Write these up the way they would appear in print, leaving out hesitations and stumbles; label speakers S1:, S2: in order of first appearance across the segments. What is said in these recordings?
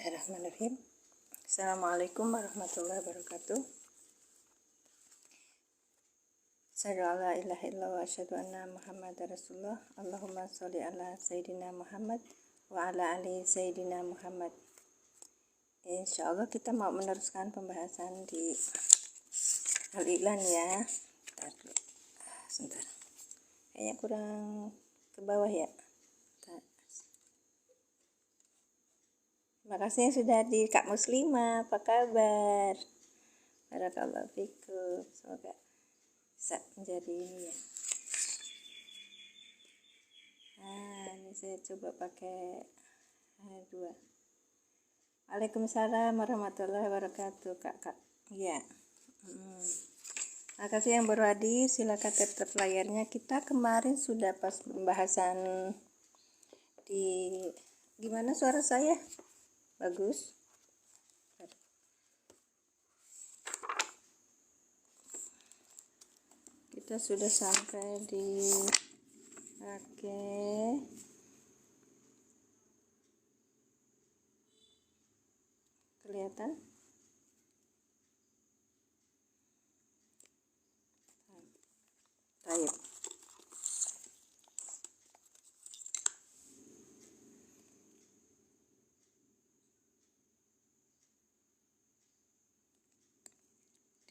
S1: Bismillahirrahmanirrahim. Assalamualaikum warahmatullahi wabarakatuh. Asyhadu an la ilaha illallah wa asyhadu anna Muhammadar Rasulullah. Allahumma sholli ala sayyidina Muhammad wa ala ali sayyidina Muhammad. Insyaallah kita mau meneruskan pembahasan di Al-I'lan ya. Sebentar. Kayaknya kurang ke bawah ya. Terima kasih yang sudah di Kak Muslimah, apa kabar? Barakallahu fikum. Semoga bisa menjadi ini ya. Ini saya coba pakai dua. Waalaikumsalam warahmatullahi wabarakatuh, Kak. Iya. Terima kasih yang baru hadir, silakan tap layarnya. Kita kemarin sudah pas pembahasan di gimana suara saya? Bagus. Kita sudah sampai di kelihatan. Baik.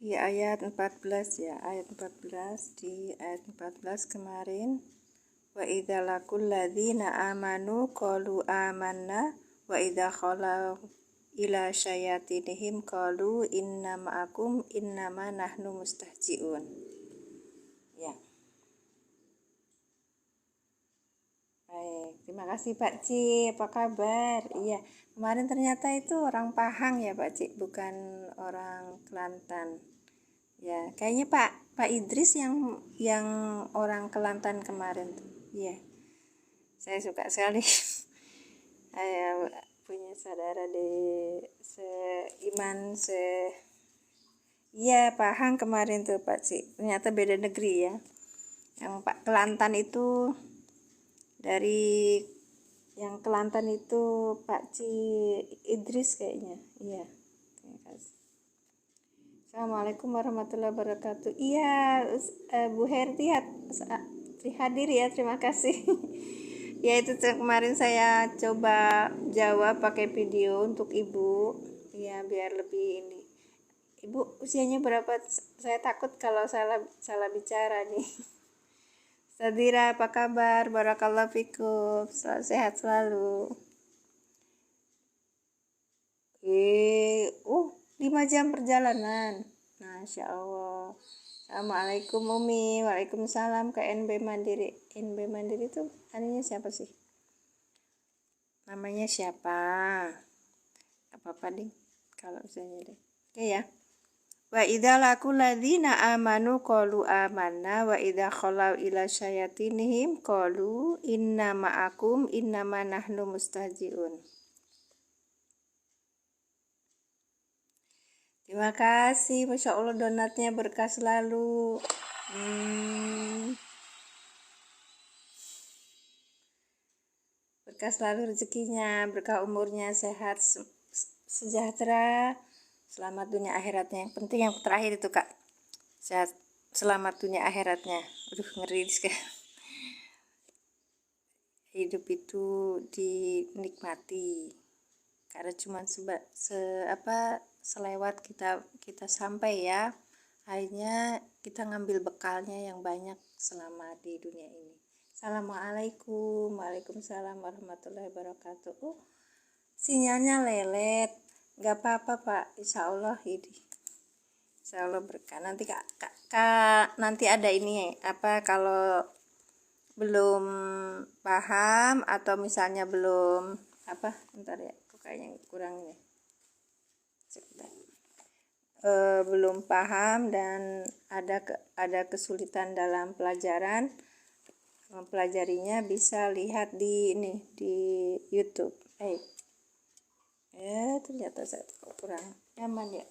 S1: Di ayat 14 ya, ayat 14 di ayat 14 kemarin, wa idza laqul ladzina amanu qalu amanna wa idza khalau ila syayatinihim qalu inna ma'akum innama nahnu mustahzi'un. Ya. Baik, terima kasih Pak Ci, apa kabar? Iya, kemarin ternyata itu orang Pahang ya Pak Ci, bukan orang Kelantan. Ya, kayaknya Pak Idris yang orang Kelantan kemarin tuh. Iya. Saya suka sekali. Saya punya saudara di seiman Iya, Pahang kemarin tuh Pak Ci. Ternyata beda negeri ya. Yang Pak Kelantan itu dari yang Kelantan itu Pak Ci Idris kayaknya. Iya. Terima kasih. Assalamualaikum warahmatullahi wabarakatuh. Iya, Bu Herti hadir ya, terima kasih. Ya itu kemarin saya coba jawab pakai video untuk Ibu. Ya biar lebih ini. Ibu usianya berapa? Saya takut kalau salah bicara nih. Sadira apa kabar? Barakallahu fikum. Selalu sehat selalu. 5 jam perjalanan. Masya Allah. Assalamualaikum Umi. Waalaikumsalam ke NB Mandiri. NB Mandiri itu anunya siapa sih? Namanya siapa? Apa-apa ding. Kalau misalnya deh. Oke ya. Wa idza laqul ladzina amanu qalu amanna wa idza khalau ila syayatinihim qalu inna ma'akum innama nahnu mustahzi'un. Terima kasih, Masya Allah donatnya berkah selalu. Berkah selalu rezekinya, berkah umurnya, sehat, sejahtera, selamat dunia akhiratnya. Yang penting yang terakhir itu Kak, sehat, selamat dunia akhiratnya. Aduh ngeri sekali. Hidup itu dinikmati. Karena cuma selewat kita sampai ya, akhirnya kita ngambil bekalnya yang banyak selama di dunia ini. Assalamualaikum. Waalaikumsalam warahmatullahi wabarakatuh. Sinyalnya lelet, nggak apa-apa Pak, insya Allah ini, insya Allah berkah. Nanti kak nanti ada ini kalau belum paham atau misalnya belum bentar ya, kayaknya kurang nih. Belum paham dan ada kesulitan dalam pelajaran, mempelajarinya bisa lihat di YouTube. Ternyata saya kurang nyaman ya.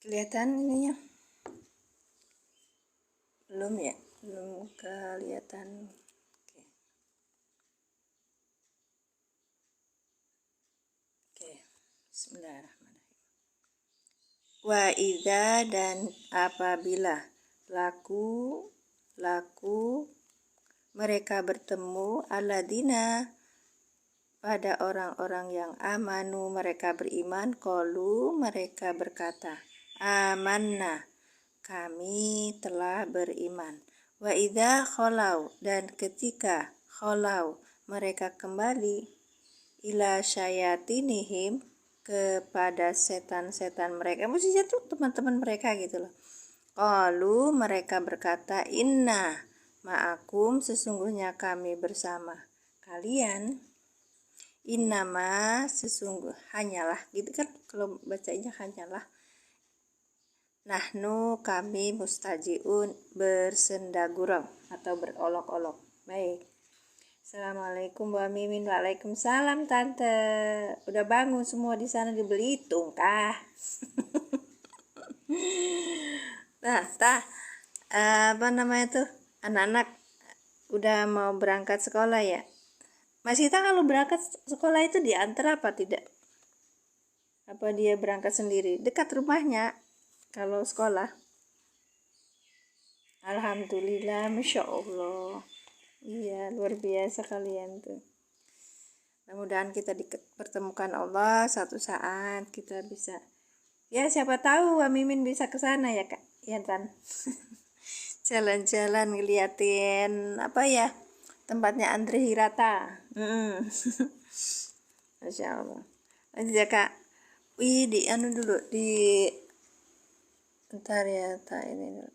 S1: Kelihatan ininya? Belum ya? Belum kelihatan. Oke. Oke. Bismillahirrahmanirrahim. Wa idza dan apabila laku mereka bertemu aladina pada orang-orang yang amanu mereka beriman, qalu mereka berkata amanna kami telah beriman. Wa idza khalau dan ketika khalau mereka kembali ila syayatinihim kepada setan-setan mereka, maksudnya tuh teman-teman mereka gitu loh. Qalu mereka berkata inna ma'akum sesungguhnya kami bersama kalian. Innama sesungguh hanyalah gitu kan kalau bacanya hanyalah. Nahnu kami mustajiun bersenda gurau atau berolok-olok. Baik. Assalamualaikum Bu Mimin. Waalaikumsalam Tante. Udah bangun semua di sana di Belitung kah? Nah, apa namanya tuh? Anak-anak udah mau berangkat sekolah ya? Mas Ita kalau berangkat sekolah itu diantar apa tidak? Apa dia berangkat sendiri? Dekat rumahnya kalau sekolah? Alhamdulillah, Masya Allah. Iya, luar biasa kalian tuh. Mudah-mudahan kita dipertemukan Allah satu saat kita bisa. Ya, siapa tahu Wa Mimin bisa ke sana ya, Kak. Ya, Tan. Jalan-jalan ngeliatin apa ya? Tempatnya Andre Hirata. Masya Allah. Lanjut ya Kak. Wih, di anu dulu di ntar ya tak ini dulu.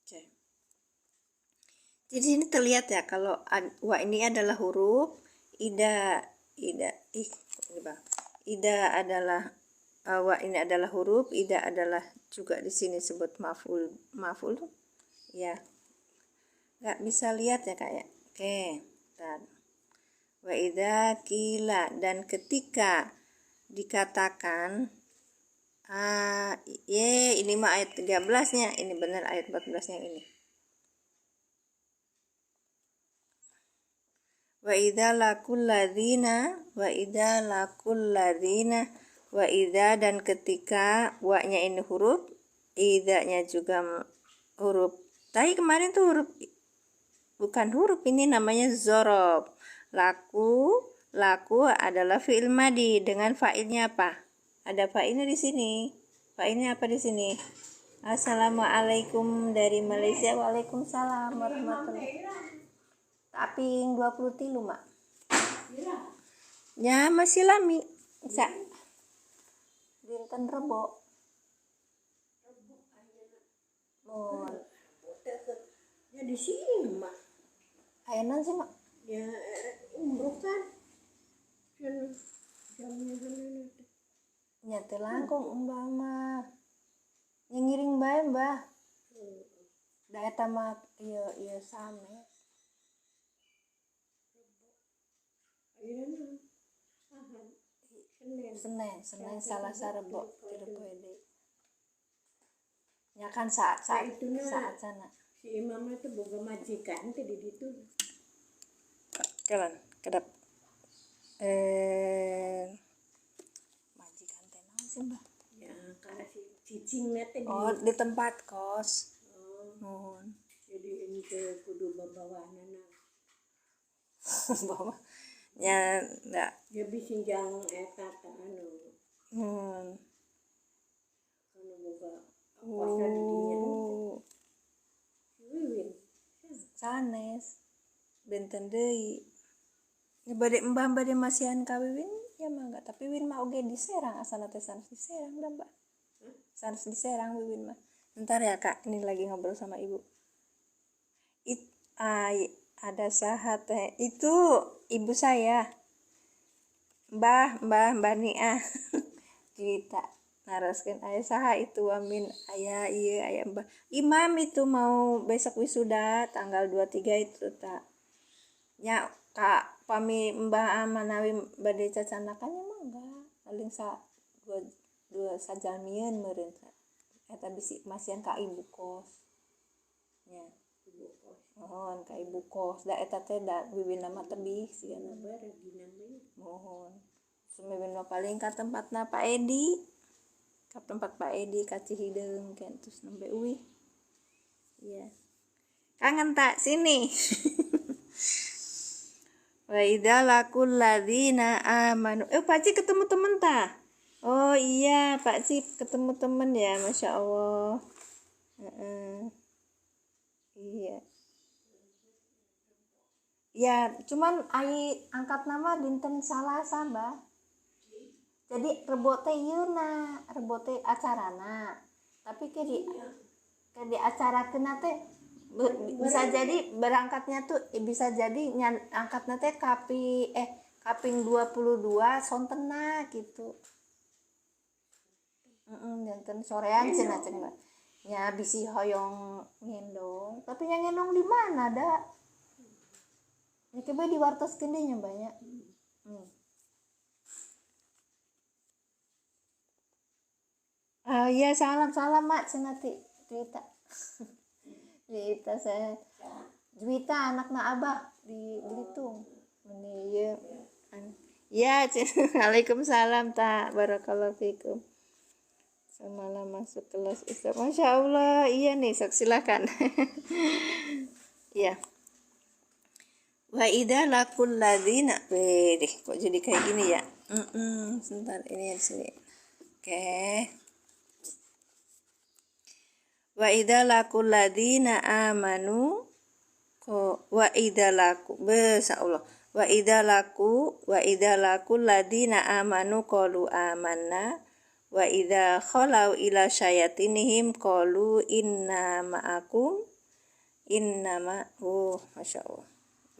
S1: Oke. Jadi ini terlihat ya kalau wa ini adalah huruf ida adalah wa ini adalah huruf, ida adalah juga di sini sebut maful ya. Nggak bisa lihat ya Kak ya. Oke, bentar. Wa idza qila dan ketika dikatakan ini mah ayat 13-nya, ini benar ayat 14-nya ini. Wa idza laqul ladzina wa idza dan ketika wa-nya ini huruf, idza-nya juga huruf. Tadi kemarin tuh huruf bukan huruf, ini namanya zorob. Laku adalah fi'il madi dengan fa'ilnya apa? Ada fa'ilnya di sini. Fa'ilnya apa di sini? Assalamualaikum dari Malaysia. Waalaikumsalam warahmatullahi wabarakatuh. Tapi 20 tilu mak. Ya masih lami. Bisa. Dinten rebo. Mohon. Ya di sini mak. Ayanan sih mak. Ya umroh kan. Jamnya nyate langkung umpama. Ngiring bae mbah. Da eta mah ieu same. Senin salah sarebo tidak pede. Ya kan saat sana. Si imam itu boga majikan teh di ditu. Jalan kedap. Majikan teh naon sih mbah? Ya karena si cicing teh di tempat kos. Nuhun. Jadi ente kudu babawanana. Bawa ya enggak ya bisa jang eta anu anu boga puasa di dinya wiwin sanes benten deui nya bade embah bade masihan ka wiwin ya mangga tapi wiwin mah oge di Serang asalna teh sanes di Serang da Mbak sanes di Serang wiwin mah. Bentar ya Kak, ini lagi ngobrol sama ibu. Ada sahat itu ibu saya Mbah Nia cerita naraskeun aya saha itu amin aya ieu aya Mbah Imam itu mau besok wisuda tanggal 23 itu tak nya Kak pami Mbah Manawi bade cacanakannya mah enggak paling dua sajalmieun meureun eta bisi masian ka ibu kos nya mohon ka ibu kos da eta teh da bibina mah tebih sigana mohon sumibin mah paling ka tempatna Pak Edi ka tempat Pak Edi ka Cihideung kan terus nembe uih iya kangen tak sini wa idza laqul ladzina amanu Pak Ci ketemu temen tak oh iya Pak Ci ketemu temen ya Masya Allah iya ya cuman ai angkat nama dinten Salasa Mbah jadi rebo teh yeuna rebo teh acarana tapi ke di acara kena teh bisa jadi berangkatnya tuh bisa jadi angkatnya teh kaping 22 sontena gitu janten sorean cenah cenah nya bisi hoyong ngendong tapi yang ngendong di mana dah ya coba di wartos kendenya banyak ya salam mak cenati Juwita Juwita saya Juwita anakna Abah di Belitung ini ya Waalaikumsalam tak barakallahu fikum semalam masuk kelas Ustaz Masya Allah iya nih sok silakan iya wa idza laqul ladzina deh kok jadi kayak gini ya sebentar ini sini oke wa idza laqul ladzina amanu wa idza laqu Allah wa idza laqul ladzina amanu qalu amanna wa idza khalau ila syayatinihim qalu inna ma'akum innama Masya Allah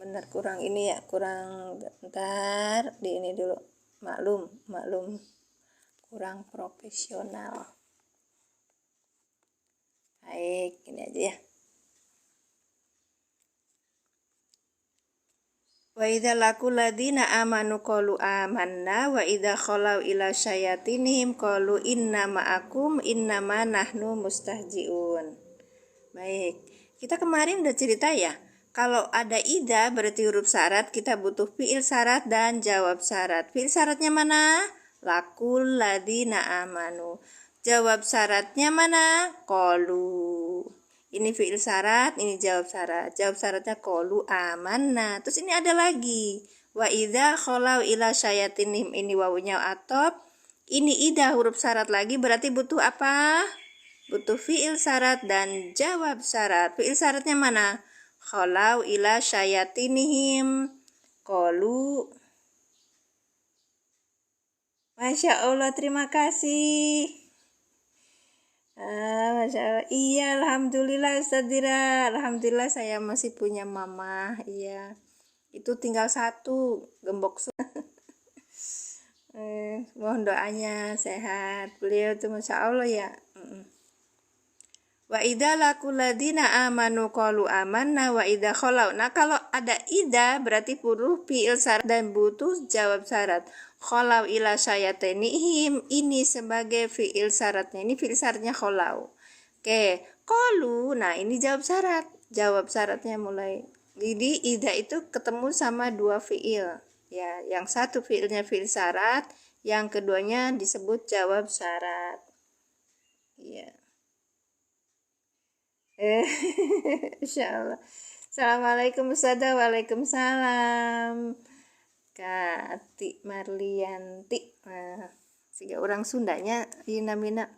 S1: benar kurang ini ya kurang bentar di ini dulu maklum kurang profesional baik ini aja ya wa idza laqul ladzina amanu qalu amanna wa idza khalau ila syayatinihim qalu inna ma'akum innama nahnu mustahjiun baik kita kemarin udah cerita ya kalau ada ida berarti huruf syarat kita butuh fiil syarat dan jawab syarat. Fiil syaratnya mana? Laqul ladzina amanu. Jawab syaratnya mana? Qalu. Ini fiil syarat, ini jawab syarat. Jawab syaratnya qalu amanna. Terus ini ada lagi. Wa idza khalau ila syayatinihim ini wawunya atop. Ini ida huruf syarat lagi berarti butuh apa? Butuh fiil syarat dan jawab syarat. Fiil syaratnya mana? Khalau ila syayatinihim qalu Masya Allah terima kasih Masya Allah iya alhamdulillah Ustaz Dira alhamdulillah saya masih punya mama iya itu tinggal satu gembok mohon doanya sehat beliau tuh Masya Allah ya wa idza laqul ladzina amanu qalu amanna wa idza khalau. Nah, kalau ada ida berarti butuh fi'il syarat dan butuh jawab syarat. Khalau ila syayatinihim ini sebagai fi'il syaratnya. Ini fi'il syaratnya khalau. Oke, qalu. Nah, ini jawab syarat. Jawab syaratnya mulai. Jadi ida itu ketemu sama dua fi'il. Ya, yang satu fi'ilnya fi'il syarat, yang keduanya disebut jawab syarat. Iya. Insyaallah. Assalamualaikum Ustazah. Waalaikumsalam. Kak Ati Marlianti. Siga orang Sundanya namina.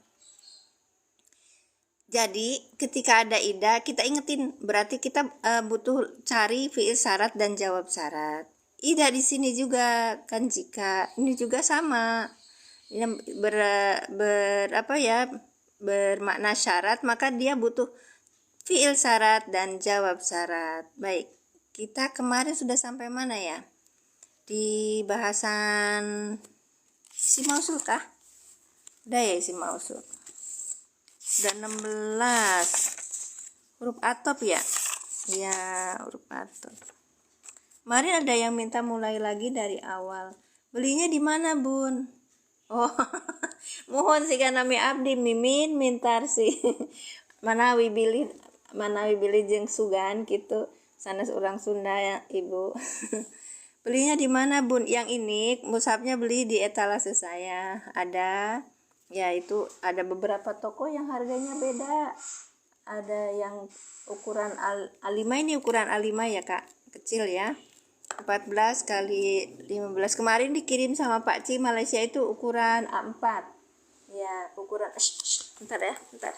S1: Jadi ketika ada ida kita ingetin berarti kita butuh cari fiil syarat dan jawab syarat. Ida di sini juga kan jika ini juga sama. Ini bermakna syarat maka dia butuh fiil syarat dan jawab syarat. Baik, kita kemarin sudah sampai mana ya? Di bahasan si mausul kah? Udah ya isi mausul. Udah 16. Huruf atop ya? Ya, huruf atop. Kemarin ada yang minta mulai lagi dari awal. Belinya di mana, Bun? Oh, mohon sih kan nami abdi mimin mintar sih. Manawi bili jeung sugan gitu. Sanes orang Sunda ya, Ibu. Belinya di mana, Bun? Yang ini mushafnya beli di etalase saya. Ada ya, itu ada beberapa toko yang harganya beda. Ada yang ukuran A5, ini ukuran A5 ya, Kak. Kecil ya. 14 kali 15. Kemarin dikirim sama Pak Ci Malaysia itu ukuran A4. Ya, ukuran bentar ya, bentar.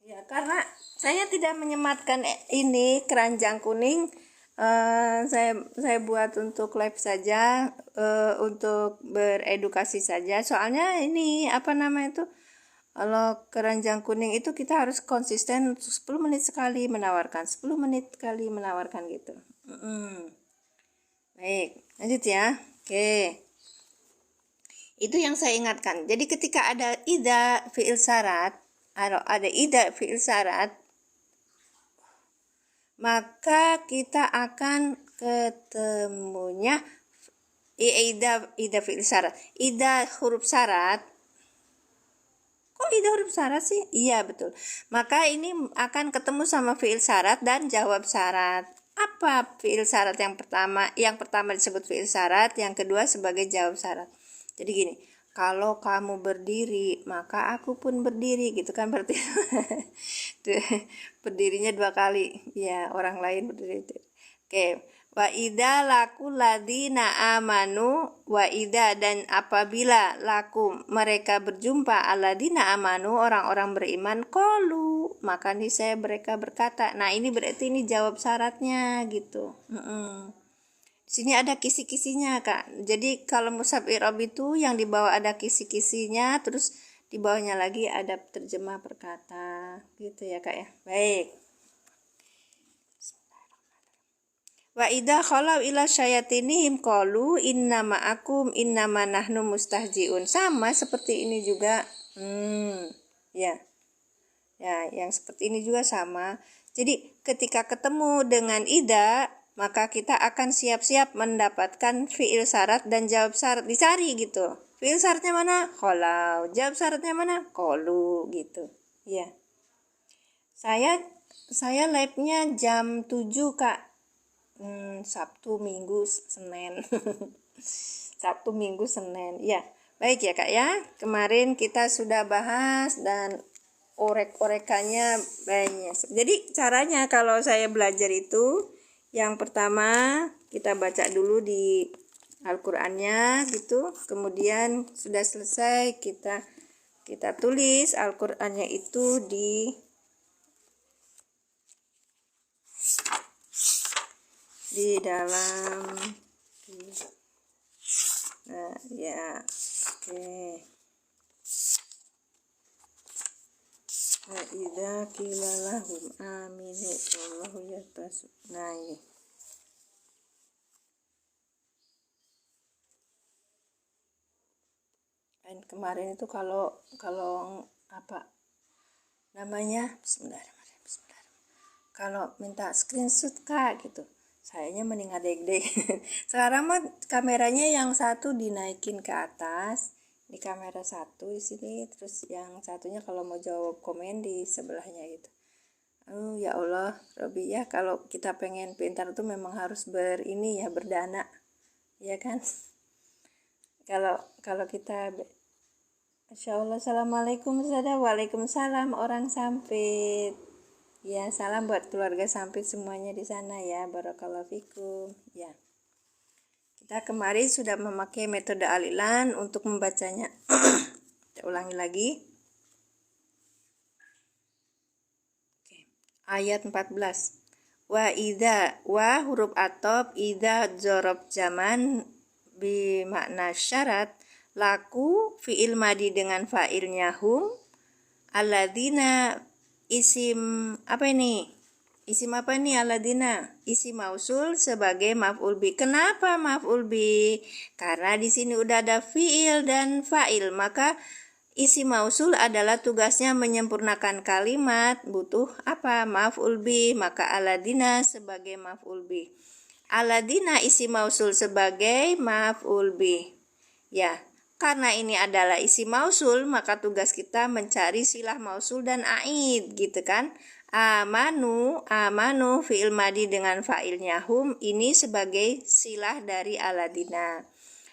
S1: Ya, karena saya tidak menyematkan ini keranjang kuning. Saya buat untuk live saja, untuk beredukasi saja. Soalnya ini apa namanya itu, kalau keranjang kuning itu kita harus konsisten 10 menit sekali menawarkan, 10 menit sekali menawarkan gitu. Baik, lanjut ya. Oke. Itu yang saya ingatkan. Jadi ketika ada ida fi'il syarat, atau ada ida fi'il syarat, maka kita akan ketemunya ida fi'il syarat. Ida huruf syarat. Kok ida huruf syarat sih? Iya, betul. Maka ini akan ketemu sama fi'il syarat dan jawab syarat. Apa fi'il syarat yang pertama? Yang pertama disebut fi'il syarat, yang kedua sebagai jawab syarat. Jadi gini, kalau kamu berdiri, maka aku pun berdiri, gitu kan berarti. Berdirinya 2 kali. Ya, orang lain berdiri. Oke. Wa idza laku ladina amanu, wa idza dan apabila laku mereka berjumpa aladina amanu, orang-orang beriman, qalu, maka niscaya mereka berkata. Nah, ini berarti ini jawab syaratnya gitu. Di sini ada kisi-kisinya, Kak. Jadi kalau mushaf i'rab itu yang di bawah ada kisi-kisinya, terus di bawahnya lagi ada terjemah perkata gitu ya, Kak ya. Baik. Wa idza khalau ila syayatinihim qalu innama akum innama nahnu mustahjiun. Sama seperti ini juga. Ya. Ya, yang seperti ini juga sama. Jadi ketika ketemu dengan ida, maka kita akan siap-siap mendapatkan fi'il syarat dan jawab syarat. Dicari gitu. Fi'il syaratnya mana? Khalau. Jawab syaratnya mana? Qalu gitu. Ya. Saya live-nya jam 7, Kak. Sabtu, Minggu, Senin. Sabtu, Minggu, Senin. Ya, baik ya, Kak ya. Kemarin kita sudah bahas dan orek-orekannya banyak. Jadi caranya kalau saya belajar itu, yang pertama kita baca dulu di Al-Qur'annya gitu. Kemudian sudah selesai kita tulis Al-Qur'annya itu di dalam nah ya, oke. Wa idza qila lahum aminu wallahu yatas. Nah, ini. Dan kemarin itu kalau apa namanya, Bismillahirrahmanirrahim. Kalau minta screenshot, Kak gitu, sayanya mending adek-dek. Sekarang mah kameranya yang satu dinaikin ke atas, di kamera satu di sini, terus yang satunya kalau mau jawab komen di sebelahnya gitu. Ya Allah, Robi ya, kalau kita pengen pintar tuh memang harus berdana, ya kan? Kalau kita Insya Allah. Assalamualaikum saudara. Waalaikumsalam orang Sampit. Ya, salam buat keluarga Sampit semuanya di sana ya. Barakallahu fikum. Ya. Kita kemarin sudah memakai metode alilan untuk membacanya. Kita ulangi lagi. Oke. Ayat 14. Wa idza, wa huruf atop, idza dzarab zaman bimakna syarat, laku fi'il madi dengan fa'ilnya hum, alladzina isim apa ini? Isim apa ini aladina? Isim mausul sebagai maf'ul bi. Kenapa maf'ul bi? Karena di sini udah ada fiil dan fa'il, maka isim mausul adalah tugasnya menyempurnakan kalimat, butuh apa? Maf'ul bi, maka aladina sebagai maf'ul bi. Aladina isim mausul sebagai maf'ul bi. Ya, karena ini adalah isim mausul, maka tugas kita mencari silah mausul dan aid, gitu kan? Amanu fi'il madi dengan fa'ilnya hum, ini sebagai silah dari aladina.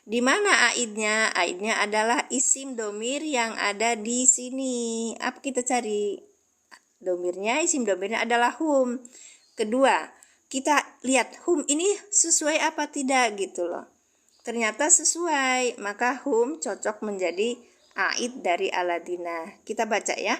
S1: Di mana aidnya? Aidnya adalah isim domir yang ada di sini. Apa kita cari? Isim domirnya adalah hum. Kedua, kita lihat hum ini sesuai apa tidak gitu loh. Ternyata sesuai, maka hum cocok menjadi aid dari aladina. Kita baca ya.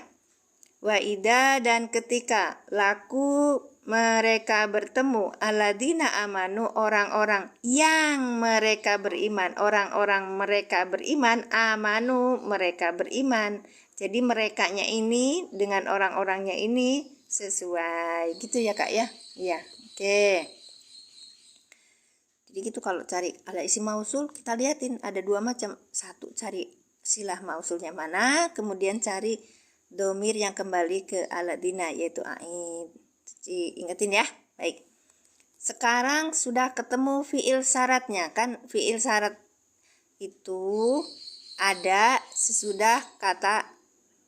S1: Wa ida, dan ketika laku mereka bertemu, aladina amanu, orang-orang yang mereka beriman, orang-orang mereka beriman, amanu mereka beriman. Jadi merekanya ini dengan orang-orangnya ini sesuai, gitu ya kak ya. Iya, oke. Jadi gitu kalau cari ada isim mausul, kita liatin ada dua macam. Satu, cari silah mausulnya mana, kemudian cari domir yang kembali ke aladina yaitu aid. Jadi ingetin ya. Baik. Sekarang sudah ketemu fiil syaratnya, kan fiil syarat itu ada sesudah kata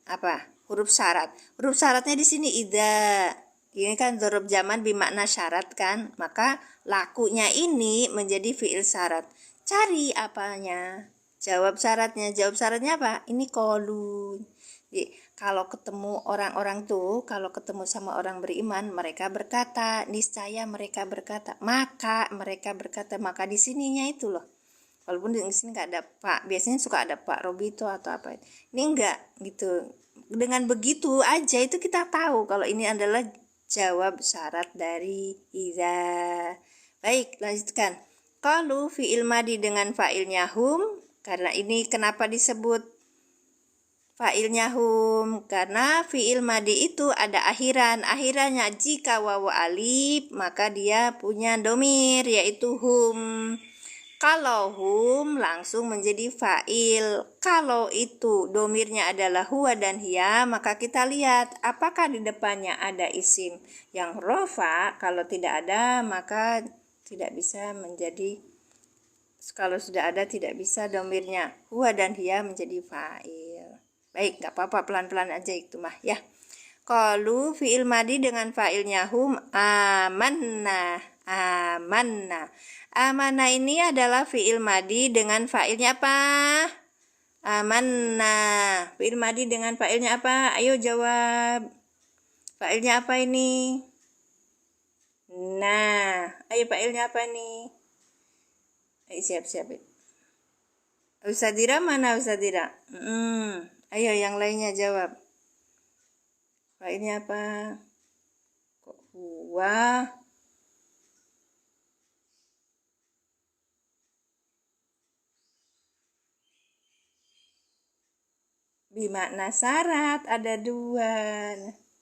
S1: apa? Huruf syarat. Huruf syaratnya di sini idza. Ini kan dzarab zaman bermakna syarat kan, maka lakunya ini menjadi fiil syarat. Cari apanya? Jawab syaratnya. Jawab syaratnya apa? Ini qalu. Jadi, kalau ketemu orang-orang tuh, kalau ketemu sama orang beriman, mereka berkata, niscaya mereka berkata, maka mereka berkata, maka di sininya itu loh. Walaupun di sini nggak ada Pak, biasanya suka ada Pak Robito atau apa. Ini enggak gitu. Dengan begitu aja itu kita tahu kalau ini adalah jawab syarat dari idza. Baik, lanjutkan. Qalu fi'il madi dengan fa'ilnya hum, karena ini kenapa disebut fa'ilnya hum? Karena fi'il madi itu ada akhirannya jika wawu alif, maka dia punya domir yaitu hum. Kalau hum langsung menjadi fa'il. Kalau itu domirnya adalah huwa dan hiya, maka kita lihat apakah di depannya ada isim yang rofa. Kalau tidak ada, maka tidak bisa menjadi, kalau sudah ada tidak bisa domirnya huwa dan hiya menjadi fa'il. Baik, gak apa-apa, pelan-pelan aja itu mah ya. Qalu fi'il madi dengan fa'ilnya hum, amanna. Amanna ini adalah fi'il madi dengan fa'ilnya apa? Amanna. Fi'il madi dengan fa'ilnya apa? Ayo jawab. Fa'ilnya apa ini? Nah, ayo fa'ilnya apa ini? Ayo siap-siap. Ustadzira mana Ustadzira? Ayo yang lainnya jawab. Fa'ilnya apa? Kok huwa? Bimakna syarat ada dua.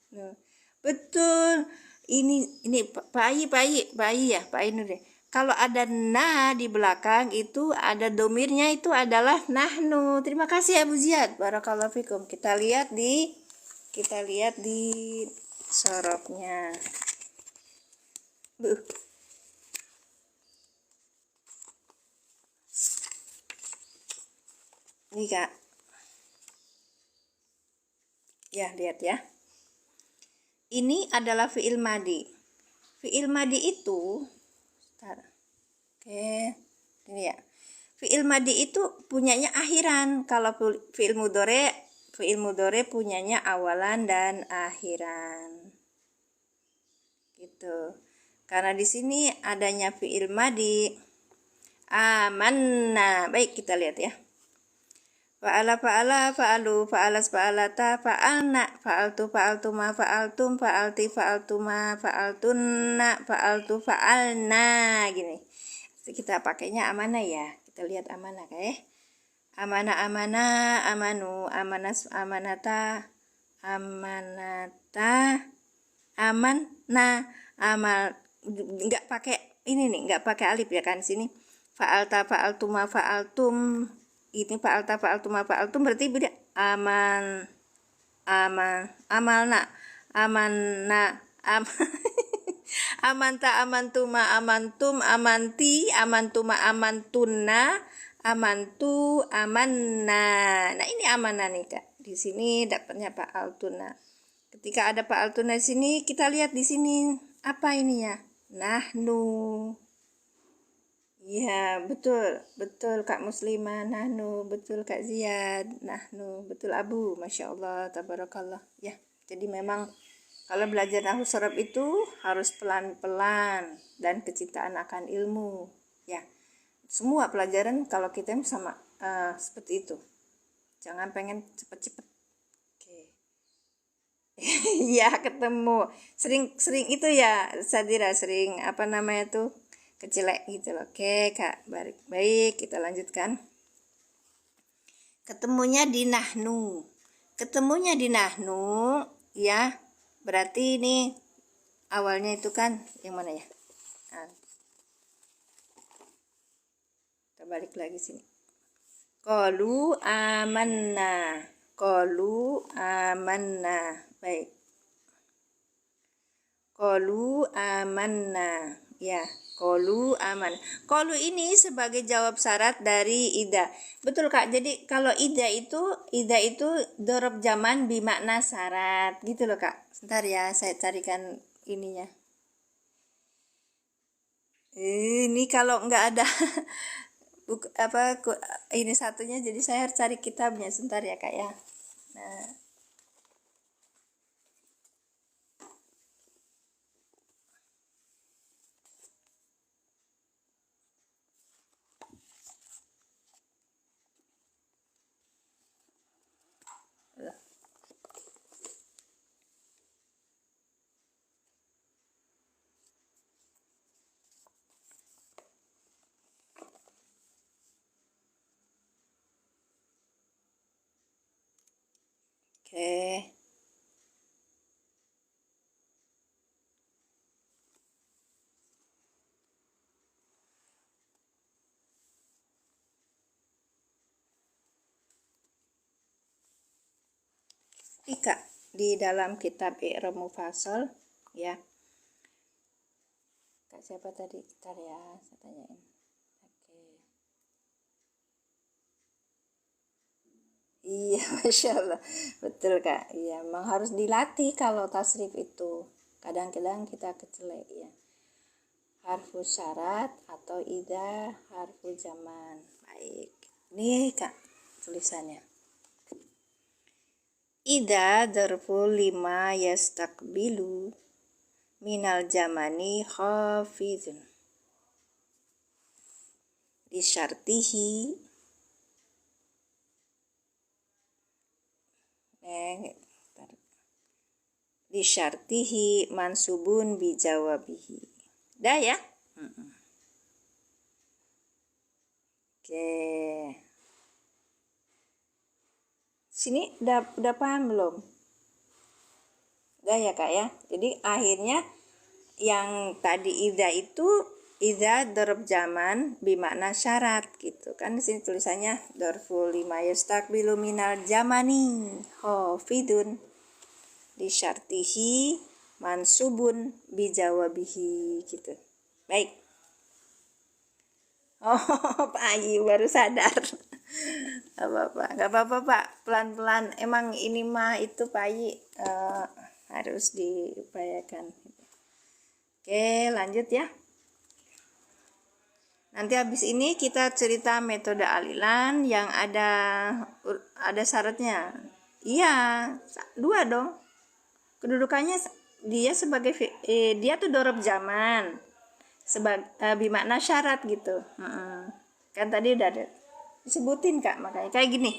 S1: Nah, betul. Ini Pak Ayi deh. Kalau ada na di belakang itu ada domirnya, itu adalah nahnu. Terima kasih Abu Ziyad. Barakallahu fikum. Kita lihat di sorobnya. Ini Kak. Ya, lihat ya. Ini adalah fi'il madi. Fi'il madi itu Oke, ini ya. Fi'il madi itu punyanya akhiran. Kalau fi'il mudhore punyanya awalan dan akhiran. Gitu. Karena di sini adanya fi'il madi amanna. Baik, kita lihat ya. Fa'ala, fa'alu, fa'alas, fa'alata, fa'alna, fa'altuma, fa'altum, fa'alti, fa'altuma, fa'altunna, fa'altu, fa'alna, gini. Jadi kita pakainya amanah ya. Kita lihat amanah kayak amanah, amanu, amanas, amanata, amanata, amanna, amal, nggak pakai ini nih, nggak pakai alif ya kan sini. Fa'alta, fa'altuma, fa'altum, ini fa'alta, fa'altuma, fa'altum berarti beda. Amalna, amanna, amanta, amantuma, amantum, amanti, amantuma, amantunna, amantu, amanna. Nah ini amanah nih kak. Di sini dapatnya Pak Altuna. Ketika ada Pak Altuna di sini, kita lihat di sini apa ini ya? Nahnu. Iya betul, betul Kak Muslimah. Nahnu, betul Kak Ziyad. Nahnu, betul Abu. Masya Allah, tabarakallah. Ya, jadi memang kalau belajar nahwu sorof itu harus pelan-pelan dan kecintaan akan ilmu. Ya, semua pelajaran kalau kita sama seperti itu. Jangan pengen cepet-cepet. Oke. Ya ketemu. Sering itu ya Sadira, sering apa namanya tuh kecelek gitu loh. Oke kak, baik kita lanjutkan. Ketemunya di nahnu. Ketemunya di nahnu ya. Berarti ini awalnya itu kan yang mana ya? Nah, kita balik lagi sini. Qalu amanna. Qalu amanna. Baik. Qalu amanna. Ya, qalu aman. Qalu ini sebagai jawab syarat dari ida. Betul Kak. Jadi kalau ida itu dorob zaman bimakna syarat. Gitu loh Kak. Sebentar ya, saya carikan ininya. Ini kalau nggak ada ini satunya, jadi saya harus cari kitabnya. Sebentar ya Kak ya. Nah, oke. Kak, di dalam kitab I'rab Mufassal ya. Kak siapa tadi? Bentar ya, saya tanyain. Oke. Iya, Masya Allah. Betul Kak. Iya, memang harus dilatih kalau tasrif itu. Kadang-kadang kita kecelek ya. Harfu syarat atau ida harfu zaman. Baik. Nih Kak tulisannya. Ida darfu lima yastakbilu minal jamani khafidun disyartihi mansubun bijawabihi. Dah ya? Oke. Sini udah paham belum? Udah ya Kak ya. Jadi akhirnya yang tadi ida itu ida dorob zaman bimakna syarat gitu kan. Di sini tulisannya dorful lima yastakbilu minal jamani khafidun disyartihi mansubun bijawabihi gitu. Baik. Oh, Pak Ayi baru sadar. Gak apa-apa Pak, pelan-pelan. Emang ini mah itu Pak Ayi harus diupayakan. Oke, lanjut ya. Nanti habis ini kita cerita metode alilan yang ada syaratnya. Iya, 2 dong. Kedudukannya dia sebagai dia tuh dorob zaman sebagai bimakna syarat gitu. Kan tadi udah disebutin Kak, makanya kayak gini.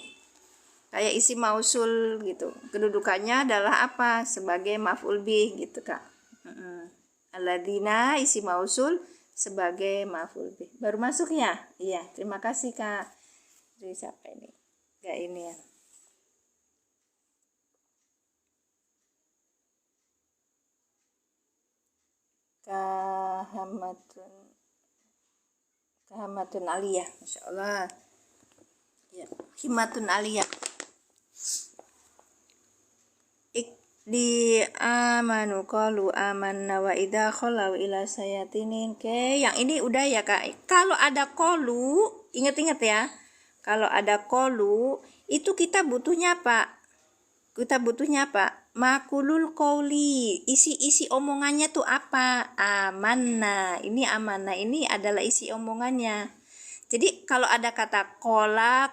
S1: Kayak isi mausul gitu. Kedudukannya adalah apa? Sebagai maf'ul bih gitu Kak. Alladzina isi mausul sebagai maf'ul bih. Baru masuk ya? Iya, terima kasih Kak. Jadi siapa ini? Enggak ini ya. Kahamatun aliyah, Masya Allah ya, himmatun aliyah. Di amanu qalu amanna wa idza khalau ila sayatinin. Oke, yang ini udah ya Kak. Kalau ada qalu, ingat-ingat ya. Kalau ada qalu, itu kita butuhnya apa? Makulul qauli. Isi omongannya tuh apa? Amanna. Ini amanah ini adalah isi omongannya. Jadi kalau ada kata kola,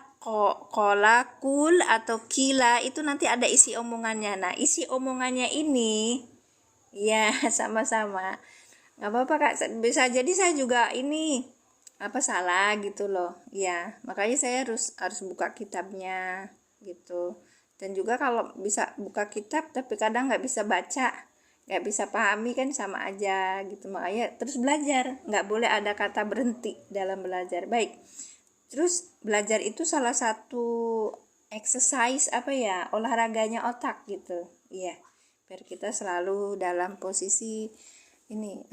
S1: kul atau kila itu nanti ada isi omongannya. Nah isi omongannya ini ya sama-sama. Nggak apa-apa Kak, bisa jadi saya juga ini salah gitu loh. Ya makanya saya harus buka kitabnya gitu. Dan juga kalau bisa buka kitab tapi kadang nggak bisa baca, nggak bisa pahami kan sama aja gitu, makanya terus belajar, nggak boleh ada kata berhenti dalam belajar. Baik, terus belajar itu salah satu exercise olahraganya otak gitu, iya, biar kita selalu dalam posisi ini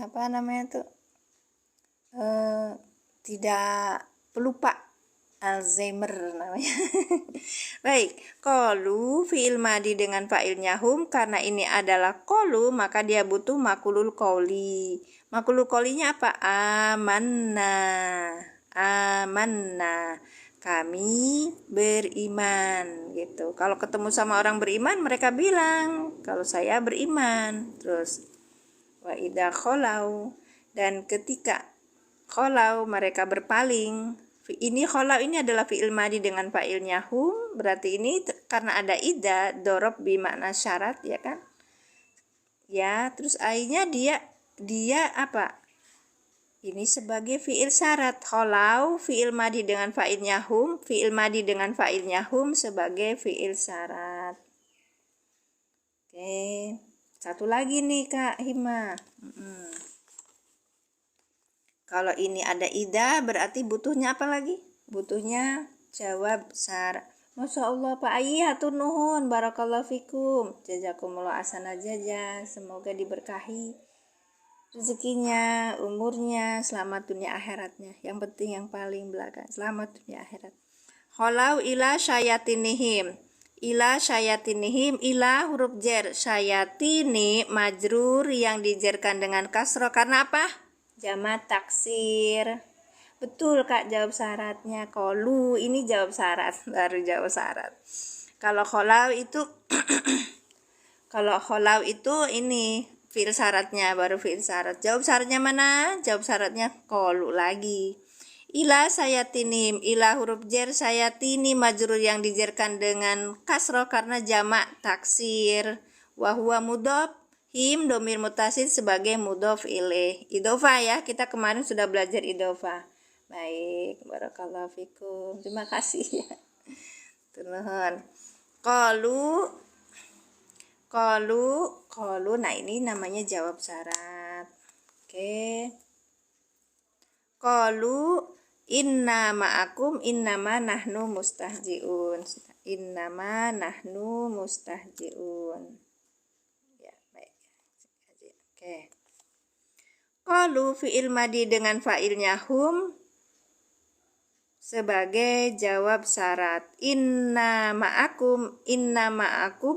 S1: tidak pelupa, Alzheimer namanya. Baik, qalu fi'il madi dengan fa'ilnya hum, karena ini adalah qalu maka dia butuh makulul qauli. Makulul qaulinya apa? Amanna. Kami beriman gitu. Kalau ketemu sama orang beriman mereka bilang, kalau saya beriman. Terus wa idza khalau, dan ketika khalau mereka berpaling. Ini khalau ini adalah fi'il madi dengan fa'ilnya hum, berarti ini karena ada ida dorob bimakna syarat ya kan ya. Terus ainya dia apa, ini sebagai fi'il syarat. Khalau fi'il madi dengan fa'ilnya hum, fi'il madi dengan fa'ilnya hum sebagai fi'il syarat. Oke, satu lagi nih Kak Hima. Kalau ini ada ida berarti butuhnya apa lagi? Butuhnya jawab syarat. Masya Allah Pak Ayi, hatur nuhun, barakallahu fikum, jazakumullah asana jaza, semoga diberkahi rezekinya, umurnya, selamat dunia akhiratnya. Yang penting yang paling belakang, selamat dunia akhirat. Khalau ila syayatinihim. Ila syayatinihim, ila huruf jar, syayatini majrur yang dijerkan dengan kasroh karena apa? Jamak taksir. Betul Kak, jawab syaratnya. Qalu ini jawab syarat, baru jawab syarat. Kalau khalau itu ini fi'il syaratnya, baru fi'il syarat. Jawab syaratnya mana? Jawab syaratnya qalu lagi. Ila sayatinim, ila huruf jar, sayatini majrur yang dijerkan dengan kasroh karena jamak taksir. Wa huwa mudhof, him domir mutasil sebagai mudhof ilaih. Idhofah ya, kita kemarin sudah belajar idhofah. Baik, barakallahu fikum, terima kasih ya. Tuhan. Qalu, nah ini namanya jawab syarat. Oke. Qalu innama nahnu mustahjiun. Innama nahnu mustahjiun. Oke. Qalu fi'il madi dengan fa'ilnya hum sebagai jawab syarat. Inna ma'akum,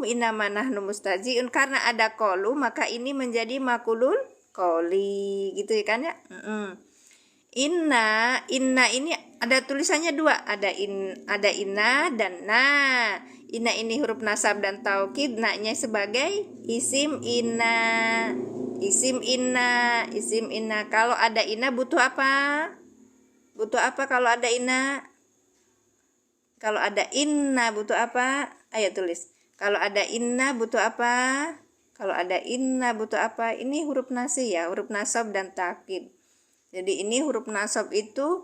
S1: innama nahnu mustajiun. Karena ada qalu maka ini menjadi makulul qauli, gitu ya kan ya. Inna ini ada tulisannya dua, ada inna dan na. Inna ini huruf nasab dan taukid, na-nya sebagai isim inna. Isim inna. Kalau ada inna butuh apa? Kalau ada inna? Kalau ada inna butuh apa? Ayo tulis. Kalau ada inna butuh apa? Ini huruf nasi ya, huruf nasab dan taukid. Jadi ini huruf nasab itu,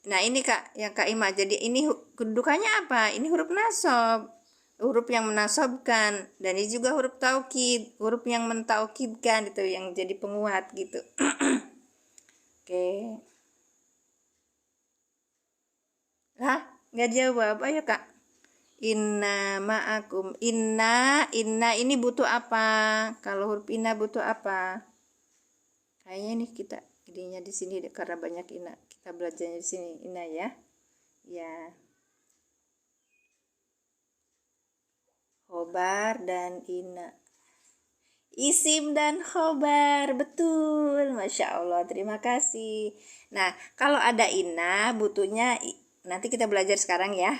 S1: nah ini Kak, yang Kak Ima. Jadi ini kedudukannya apa? Ini huruf nasab, huruf yang menasabkan, dan ini juga huruf taukid, huruf yang mentaukidkan gitu, yang jadi penguat gitu. Oke. Nggak jawab, ayo Kak. Inna ma'akum. Inna ini butuh apa? Kalau huruf inna butuh apa? Kayaknya ini kita idenya di sini karena banyak ina. Kita belajarnya di sini ina ya. Ya. Khobar dan ina. Isim dan khobar, betul, Masya Allah, terima kasih. Nah, kalau ada ina, butuhnya, nanti kita belajar sekarang ya.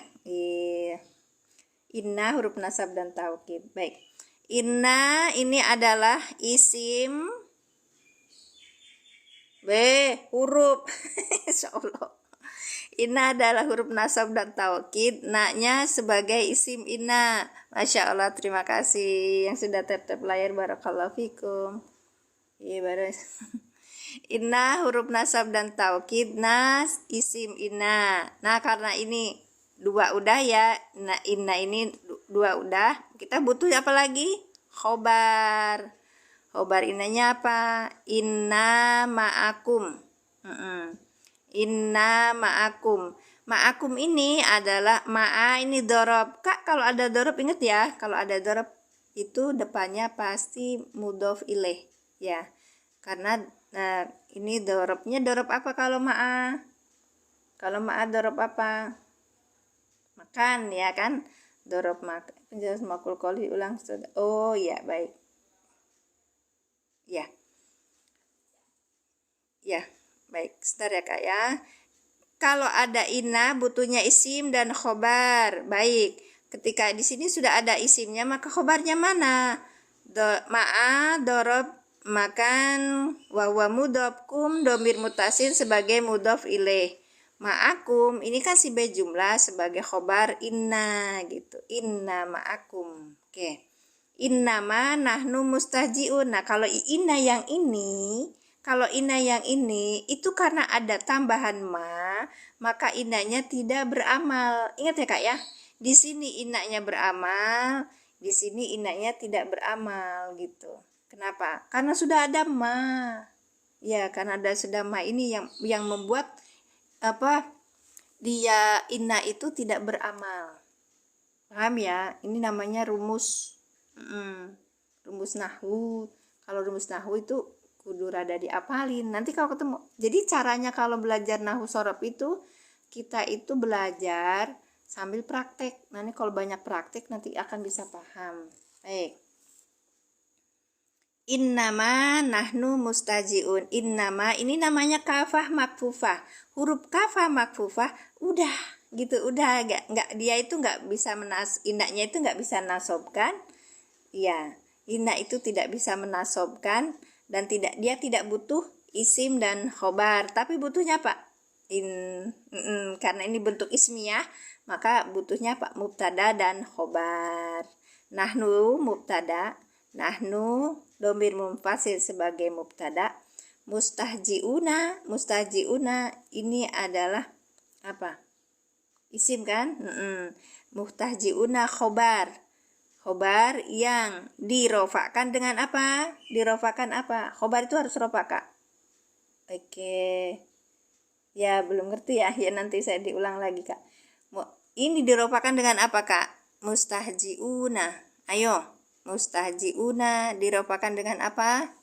S1: Inna huruf nasab dan taukid. Baik, inna ini adalah isim, huruf, Insya Allah. Inna adalah huruf nasab dan taukid, na-nya sebagai isim inna. Masya Allah, terima kasih yang sudah tap-tap layar, barakallahu fikum. Iya, baris. Inna huruf nasab dan taukid, nas isim inna. Nah, karena ini dua udah ya, nah inna ini dua udah, kita butuh apa lagi? Khobar. Khobar innanya apa? Inna ma'akum. Inna ma'akum. Ma'akum ini adalah ma'a ini dorob. Kak, kalau ada dorob inget ya, kalau ada dorob itu depannya pasti mudhof ilaih ya. Karena ini dorobnya dorob apa kalau ma'a? Kalau ma'a dorob apa? Makan ya kan? Dorob makan. Penjelas makul qoli ulang. Oh ya, baik. Ya. Ya. Baik, sebentar ya Kak ya. Kalau ada inna butuhnya isim dan khobar. Baik, ketika di sini sudah ada isimnya maka khobarnya mana? Ma'a dorob makan wawa mudhof kum domir mutasil sebagai mudhof ilaih. Ma'akum ini kan sibah jumlah sebagai khobar inna gitu. Inna ma'akum. Oke. Innama nahnu mustahjiun. Nah, kalau inna yang ini, kalau inna yang ini itu karena ada tambahan ma, maka innanya tidak beramal. Ingat ya Kak ya? Di sini innanya beramal, di sini innanya tidak beramal gitu. Kenapa? Karena sudah ada ma. Ya, karena ada sudah ma ini yang membuat apa? Dia inna itu tidak beramal. Paham ya? Ini namanya rumus. Rumus nahwu. Kalau rumus nahwu itu kudu rada diapalin. Nanti kalau ketemu. Jadi caranya kalau belajar nahwu sorof itu kita itu belajar sambil praktek. Nanti kalau banyak praktek nanti akan bisa paham. Baik. Innama nahnu mustajiun. Innama ini namanya kafah makfufah. Huruf kafah makfufah udah gitu, udah nggak dia itu nggak bisa indaknya itu nggak bisa nasobkan. Iya, inna itu tidak bisa menasobkan dan dia tidak butuh isim dan khobar, tapi butuhnya Pak karena ini bentuk ismiyah maka butuhnya Pak mubtada dan khobar. Nahnu mubtada, nahnu dhamir munfasil sebagai mubtada, mustahjiuna ini adalah apa? Isim kan? Mustahjiuna khobar yang dirofakan dengan apa? Dirofakan apa? Khobar itu harus rofa Kak. Oke. Ya belum ngerti ya. Ya nanti saya diulang lagi Kak. Ini dirofakan dengan apa Kak? Mustahjiuna. Ayo. Mustahjiuna dirofakan dengan apa?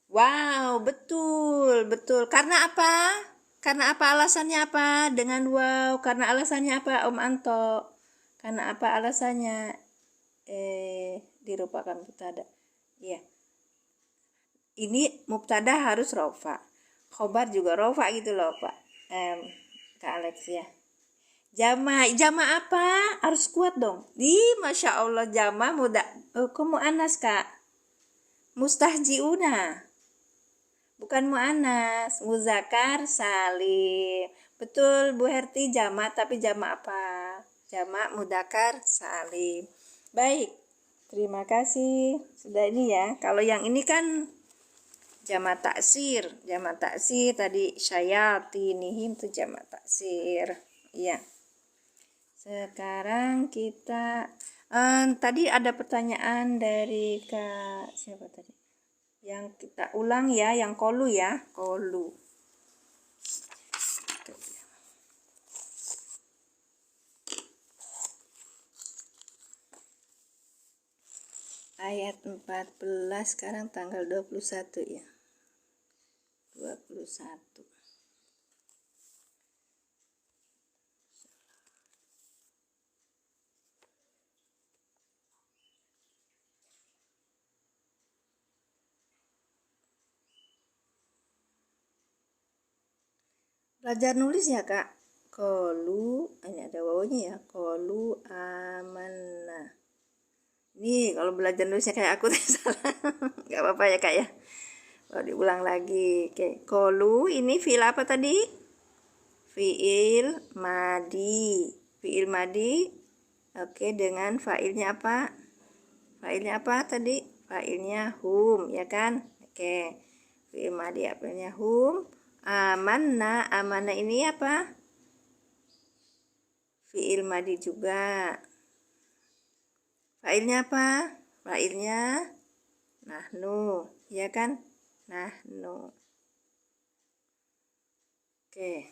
S1: Wow, betul. Karena apa? Karena apa alasannya apa? Dengan wow. Karena alasannya apa Om Anto? Karena apa alasannya dirupakan mubtada? Iya. Ini mubtada harus rofa. Khobar juga rofa gitu loh Pak. Kak Alex ya. Jama apa? Harus kuat dong. Masya Allah jama muda. Kok mu'anas Kak? Mustahjiuna. Bukan mu'anas. Muzakkar salim. Betul Bu Herti jama, tapi jama apa? Jamak mudzakkar salim. Baik, terima kasih sudah ini ya. Kalau yang ini kan jamak taksir tadi syayatinihim itu jamak taksir. Iya. Sekarang kita tadi ada pertanyaan dari Kak siapa tadi? Yang kita ulang ya, yang kolu ya, kolu. ayat 14, sekarang tanggal 21 ya. 21. Belajar nulis ya kak. Qalu, ini ada wawunya ya. Qalu amanna. Nih kalau belajar nulisnya kayak aku salah. Gak apa-apa ya kak ya. Kalau diulang lagi. Oke. Qalu ini fiil apa tadi? Fiil madi. Fiil madi. Oke, dengan failnya apa? Failnya apa tadi? Failnya hum ya kan? Oke. Fiil madi failnya hum. Amanna, amanna ini apa? Fiil madi juga. Failnya apa? Failnya nahnu, ya kan? Nahnu. Oke.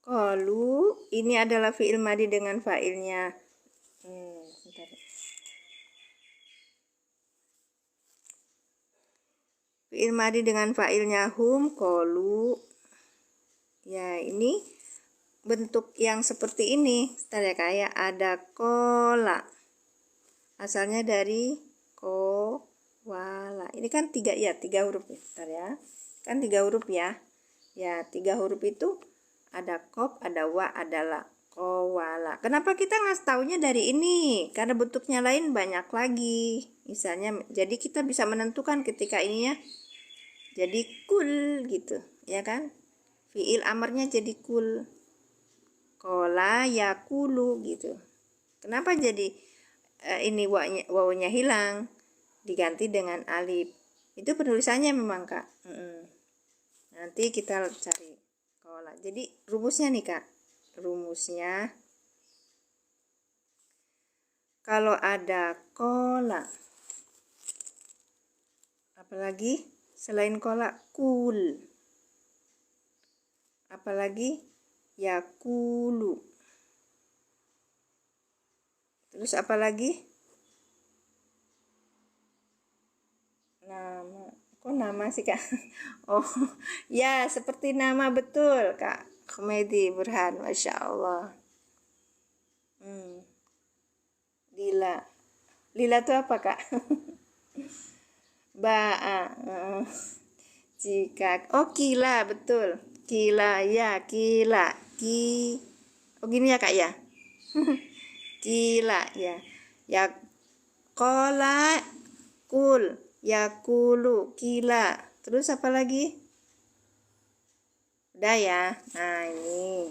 S1: Qalu ini adalah fiil madi dengan failnya. Bentar. Fiil madi dengan failnya hum, qalu. Ya, ini bentuk yang seperti ini. Bentar ya kayak ada kola. Asalnya dari ko wala. Ini kan tiga huruf. Bentar ya. Kan 3 huruf ya. Ya, 3 huruf itu ada kop, ada wa, ada la. Kowala. Kenapa kita nggak taunya dari ini? Karena bentuknya lain banyak lagi. Misalnya, jadi kita bisa menentukan ketika ininya jadi kul gitu, ya kan? Fiil amarnya jadi kul. Kola yakulu gitu. Kenapa jadi ini wawunya hilang, diganti dengan alif? Itu penulisannya memang kak. Nanti kita cari kola. Jadi rumusnya nih kak. Rumusnya kalau ada kola, apalagi selain kola, kul. Apalagi yakulu. Terus apalagi? Nama. Kok nama sih kak? Oh ya, seperti nama betul kak Komedi Burhan, Masya Allah. Lila. Lila itu apa kak? Ba'a. Jika kila, betul. Kila ya, kila. Oh gini ya kak ya. Kila ya. Ya kola kul, yakulu, kila. Terus apa lagi? Udah ya. Nah, ini.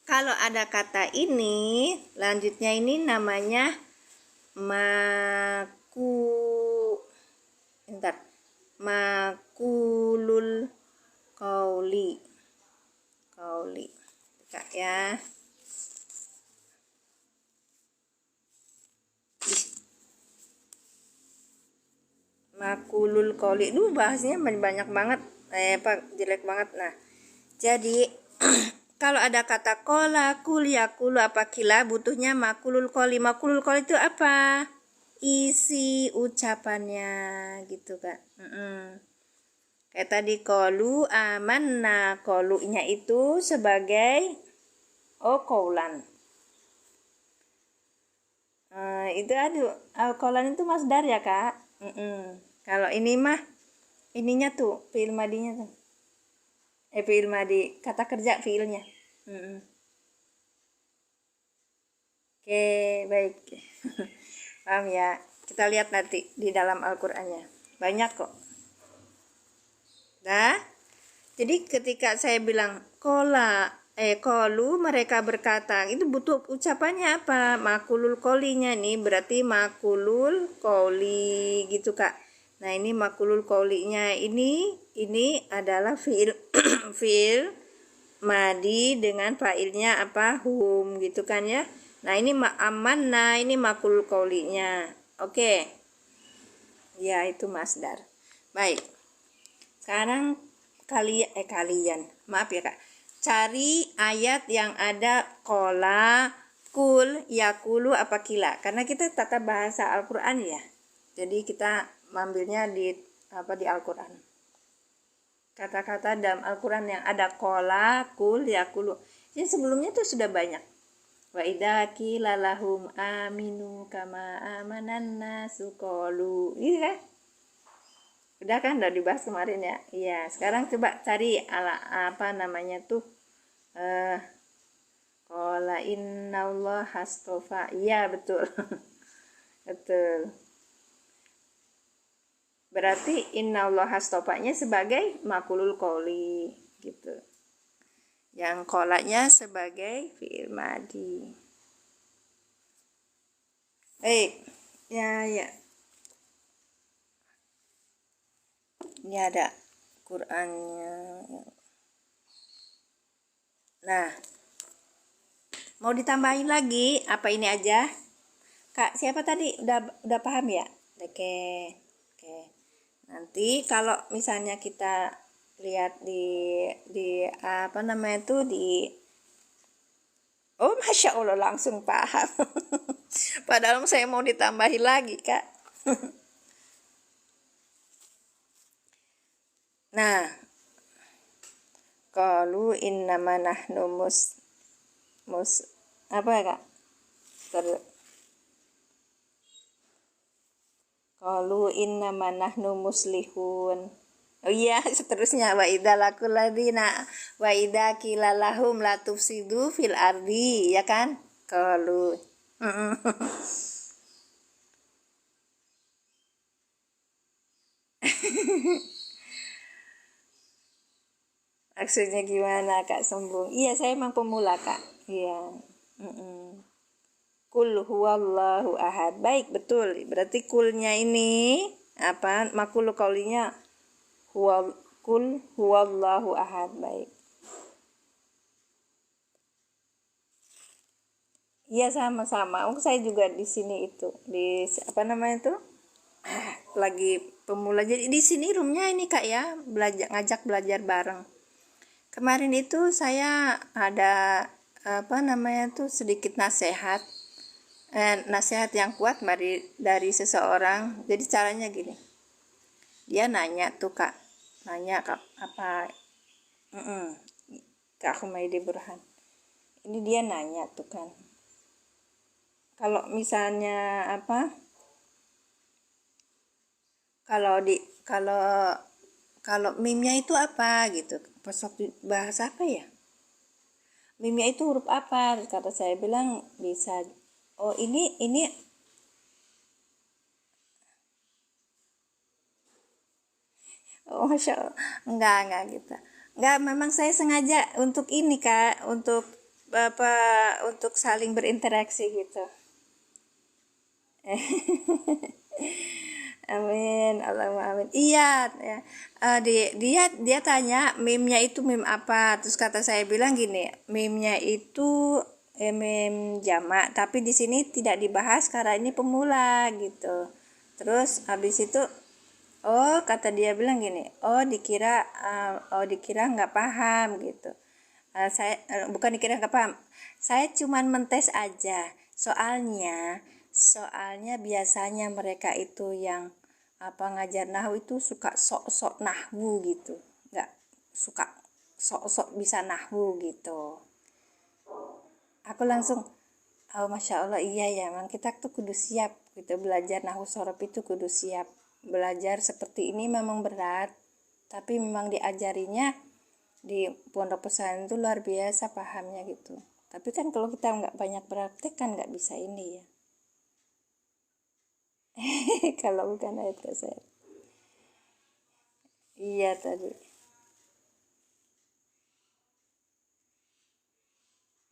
S1: Kalau ada kata ini, lanjutnya ini namanya makulul qauli. Kak ya. Makulul qauli. Bahasnya banyak banget. Jelek banget. Nah, jadi kalau ada kata kola, kul, yakulu, apa kila, butuhnya makulul qauli. Makulul qauli itu apa? Isi ucapannya gitu kak. Kayak tadi qalu amanna, qalunya itu sebagai qaulan. Itu qaulan itu masdar ya kak. Kalau ini mah ininya tuh fiil madinya tuh. Fiil madi, kata kerja fiilnya. Oke, baik. Paham ya. Kita lihat nanti di dalam Al-Qur'annya. Banyak kok. Nah, jadi ketika saya bilang qalu, mereka berkata, itu butuh ucapannya apa? Makulul qaulinya nih, berarti makulul qauli gitu kak. Nah, ini makulul qaulinya ini adalah fiil fiil madi dengan failnya apa? Hum gitu kan ya. Nah, ini amanna, ini makulul qaulinya. Oke. Ya, itu masdar. Baik. Sekarang kalian, maaf ya kak. cari ayat yang ada kola, kul, yakulu, apa kila. Karena kita tata bahasa Al-Quran ya. Jadi kita mengambilnya di Al-Quran. Kata-kata dalam Al-Quran yang ada kola, kul, yakulu. Jadi sebelumnya tuh sudah banyak. Wa idza qila lahum aminu kama amanan nasu qalu. Gitu kan? Udah kan, udah dibahas kemarin ya. Iya, sekarang coba cari apa namanya tuh qala innallaha hastofa. Iya, betul. Betul. Berarti innallaha hastofanya sebagai makulul qauli gitu. Yang kolanya sebagai fi'il madi. Baik. Ya. Ini ada Qur'annya. Nah, mau ditambahin lagi apa ini aja? Kak, siapa tadi? Udah paham ya? Oke. Nanti kalau misalnya kita lihat di apa namanya itu oh, Masya Allah, langsung paham. Padahal saya mau ditambahin lagi, Kak. Nah, qalu innama nahnu apa ya, Kak? Qalu innama nahnu muslihun. Oh iya, seterusnya wa idza laqul ladina wa idza qila lahum la tufsidu fil ardi, ya kan? Qalu. Maksudnya gimana, Kak Sombong? Iya, saya emang pemula, Kak. Iya. Kul huwallahu ahad. Baik, betul. Berarti kulnya ini apa? Makul kaulinya kul huwallahu ahad. Baik. Iya, sama-sama. Saya juga di sini itu. Di apa namanya itu? Lagi pemula. Jadi di sini roomnya ini, Kak, ya. Ngajak belajar bareng. Kemarin itu saya ada apa namanya tuh sedikit nasihat yang kuat dari seseorang. Jadi caranya gini, dia nanya tuh, Kak, apa Kak Humaydi Burhan, ini dia nanya tuh kan, kalau misalnya apa, kalau mimnya itu apa gitu, pas waktu bahasa apa ya, mimnya itu huruf apa, kata saya bilang bisa, oh ini oh, Masya Allah. Enggak gitu. Enggak, memang saya sengaja untuk ini, Kak, untuk untuk saling berinteraksi gitu. Amin, Allahumma amin. Iya, ya. Dia tanya meme-nya itu meme apa? Terus kata saya bilang gini, meme-nya itu meme jamak, tapi di sini tidak dibahas karena ini pemula gitu. Terus habis itu, oh, kata dia bilang gini, dikira nggak paham gitu. Saya bukan dikira nggak paham, saya cuman mentes aja. Soalnya biasanya mereka itu yang apa ngajar nahwu itu suka sok-sok nahwu gitu, nggak suka sok-sok bisa nahwu gitu. Aku langsung, oh, Masya Allah, iya ya, memang kita tuh kudu siap gitu, belajar nahwu sorof itu kudu siap. Belajar seperti ini memang berat, tapi memang diajarinya di pondok pesantren itu luar biasa pahamnya gitu. Tapi kan kalau kita nggak banyak praktek kan nggak bisa ini ya. Kalau bukan ayat kasar. Iya tadi.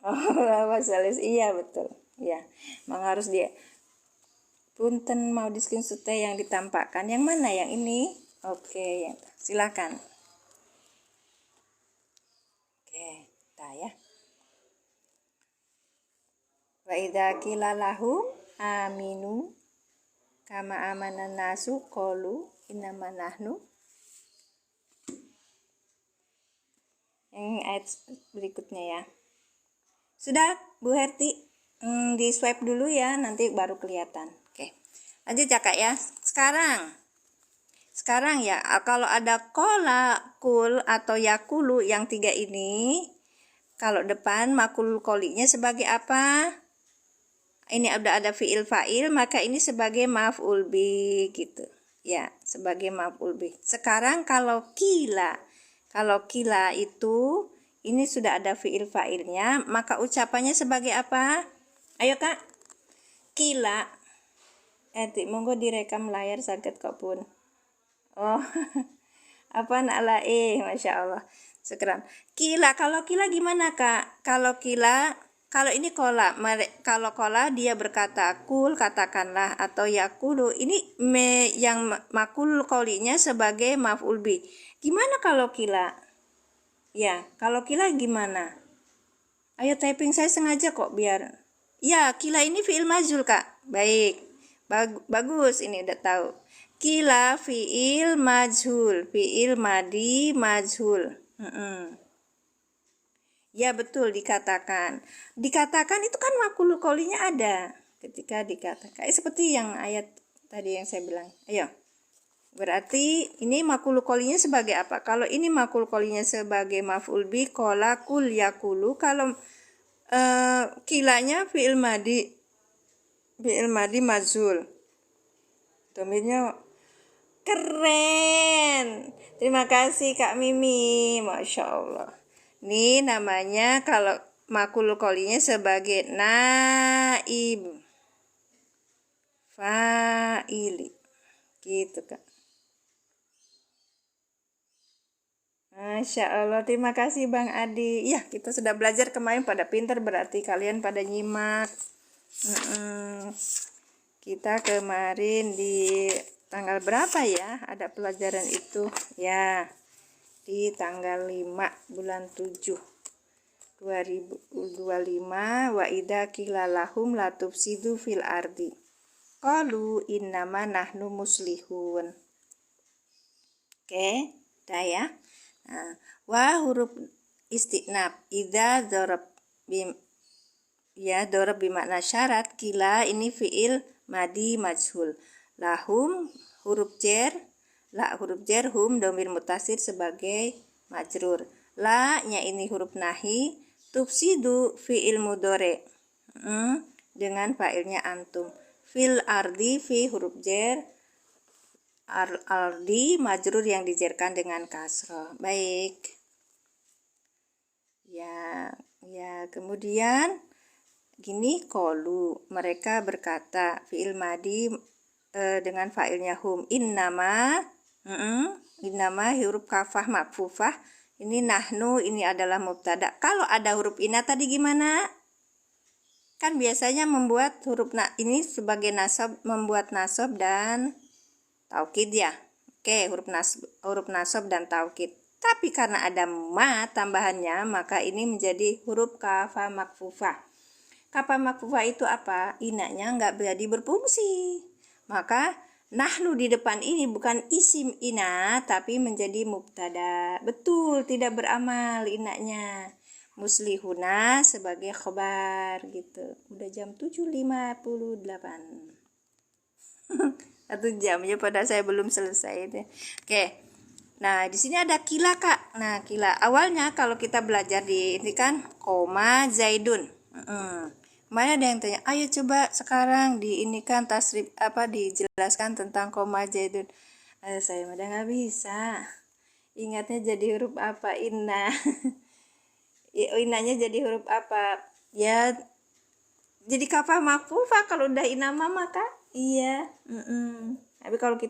S1: Oh, masalah iya betul. Ya, memang harus dia. Punten mau di screenshot yang ditampakkan. Yang mana yang ini? Oke, yang silakan. Oke, dah ya. Wa idza qila lahum aminu kama amanan nasu qalu innama nahnu yang ayat berikutnya ya. Sudah Bu Herti, di swipe dulu ya, nanti baru kelihatan. Oke, lanjut ya Kak ya. Sekarang ya, kalau ada kola, kul atau yakulu yang 3 ini, kalau depan makul kolinya sebagai apa? Ini udah ada fiil fa'il, maka ini sebagai maf'ul bi gitu. Ya, sebagai maf'ul bi. Sekarang kalau kila itu ini sudah ada fiil fa'ilnya, maka ucapannya sebagai apa? Ayo Kak. Kila. Monggo direkam layar saged kok pun. Oh. Apa nak lah Masya Allah. Sekarang kila, kalau kila gimana Kak? Kalau ini kola, kalau kola dia berkata kul katakanlah, atau yakulu ini yang makul kolinya sebagai maf'ul bi. Gimana kalau kila? Ya, kalau kila gimana? Ayo typing, saya sengaja kok biar. Ya, kila ini fi'il majhul Kak. Baik. Bagus, ini udah tahu. Kila fi'il majhul, fi'il madi majhul. Ya betul, dikatakan itu kan makul kolinya ada ketika dikatakan. Seperti yang ayat tadi yang saya bilang. Ayo. Berarti ini makul kolinya sebagai apa? Kalau ini makul kolinya sebagai maf'ul bi, kola kul yakulu. Kalau kilanya fi'il madi majhul. Domirnya keren. Terima kasih Kak Mimi. Masya Allah. Ini namanya kalau makul kolinya sebagai naib fa'ili. Gitu Kak. Masya Allah, terima kasih Bang Adi. Ya, kita sudah belajar kemarin, pada pinter berarti kalian pada nyimak. Kita kemarin di tanggal berapa ya ada pelajaran itu? Ya, di tanggal 5 bulan 7 2025. Wa idza qila lahum la tufsidu fil ardi qalu innama nahnu muslihun. Oke, dah ya. Nah, wa huruf istinaf idza dzarab bimakna syarat. Kila ini fiil madi majhul. Lahum huruf jar, la huruf jar, hum domir mutasir sebagai majrur. La nya ini huruf nahi, tufsidu fiil mudhari dengan fa'ilnya antum. Fil ardi fi huruf jar, ardi majrur yang dijarkan dengan kasroh. Baik. Ya, kemudian gini, kolu, mereka berkata, fi'il madi dengan fa'ilnya hum. Innama huruf kafah makfufah. Ini nahnu, ini adalah mubtada. Kalau ada huruf ina tadi gimana? Kan biasanya membuat huruf ini sebagai nasab, membuat nasab dan taukid ya. Oke, huruf nasab dan taukid. Tapi karena ada ma tambahannya, maka ini menjadi huruf kafah makfufah. Kafah makfufah itu apa? Inanya nggak jadi berfungsi. Maka nahnu di depan ini bukan isim ina, tapi menjadi mubtada. Betul, tidak beramal inanya. Muslihuna sebagai khobar gitu. Udah jam 7.58. 1 jam ya, pada saya belum selesai itu. Oke. Nah, di sini ada kila Kak. Nah, kila awalnya kalau kita belajar di ini kan koma zaidun. Mana ada yang tanya, ayo coba sekarang di ini kan tasrif dijelaskan tentang koma zaidun. Saya udah nggak bisa. Ingatnya jadi huruf apa? Inna. Inanya jadi huruf apa? Ya, jadi kafah makfufah kalau udah inama maka iya. Tapi kalau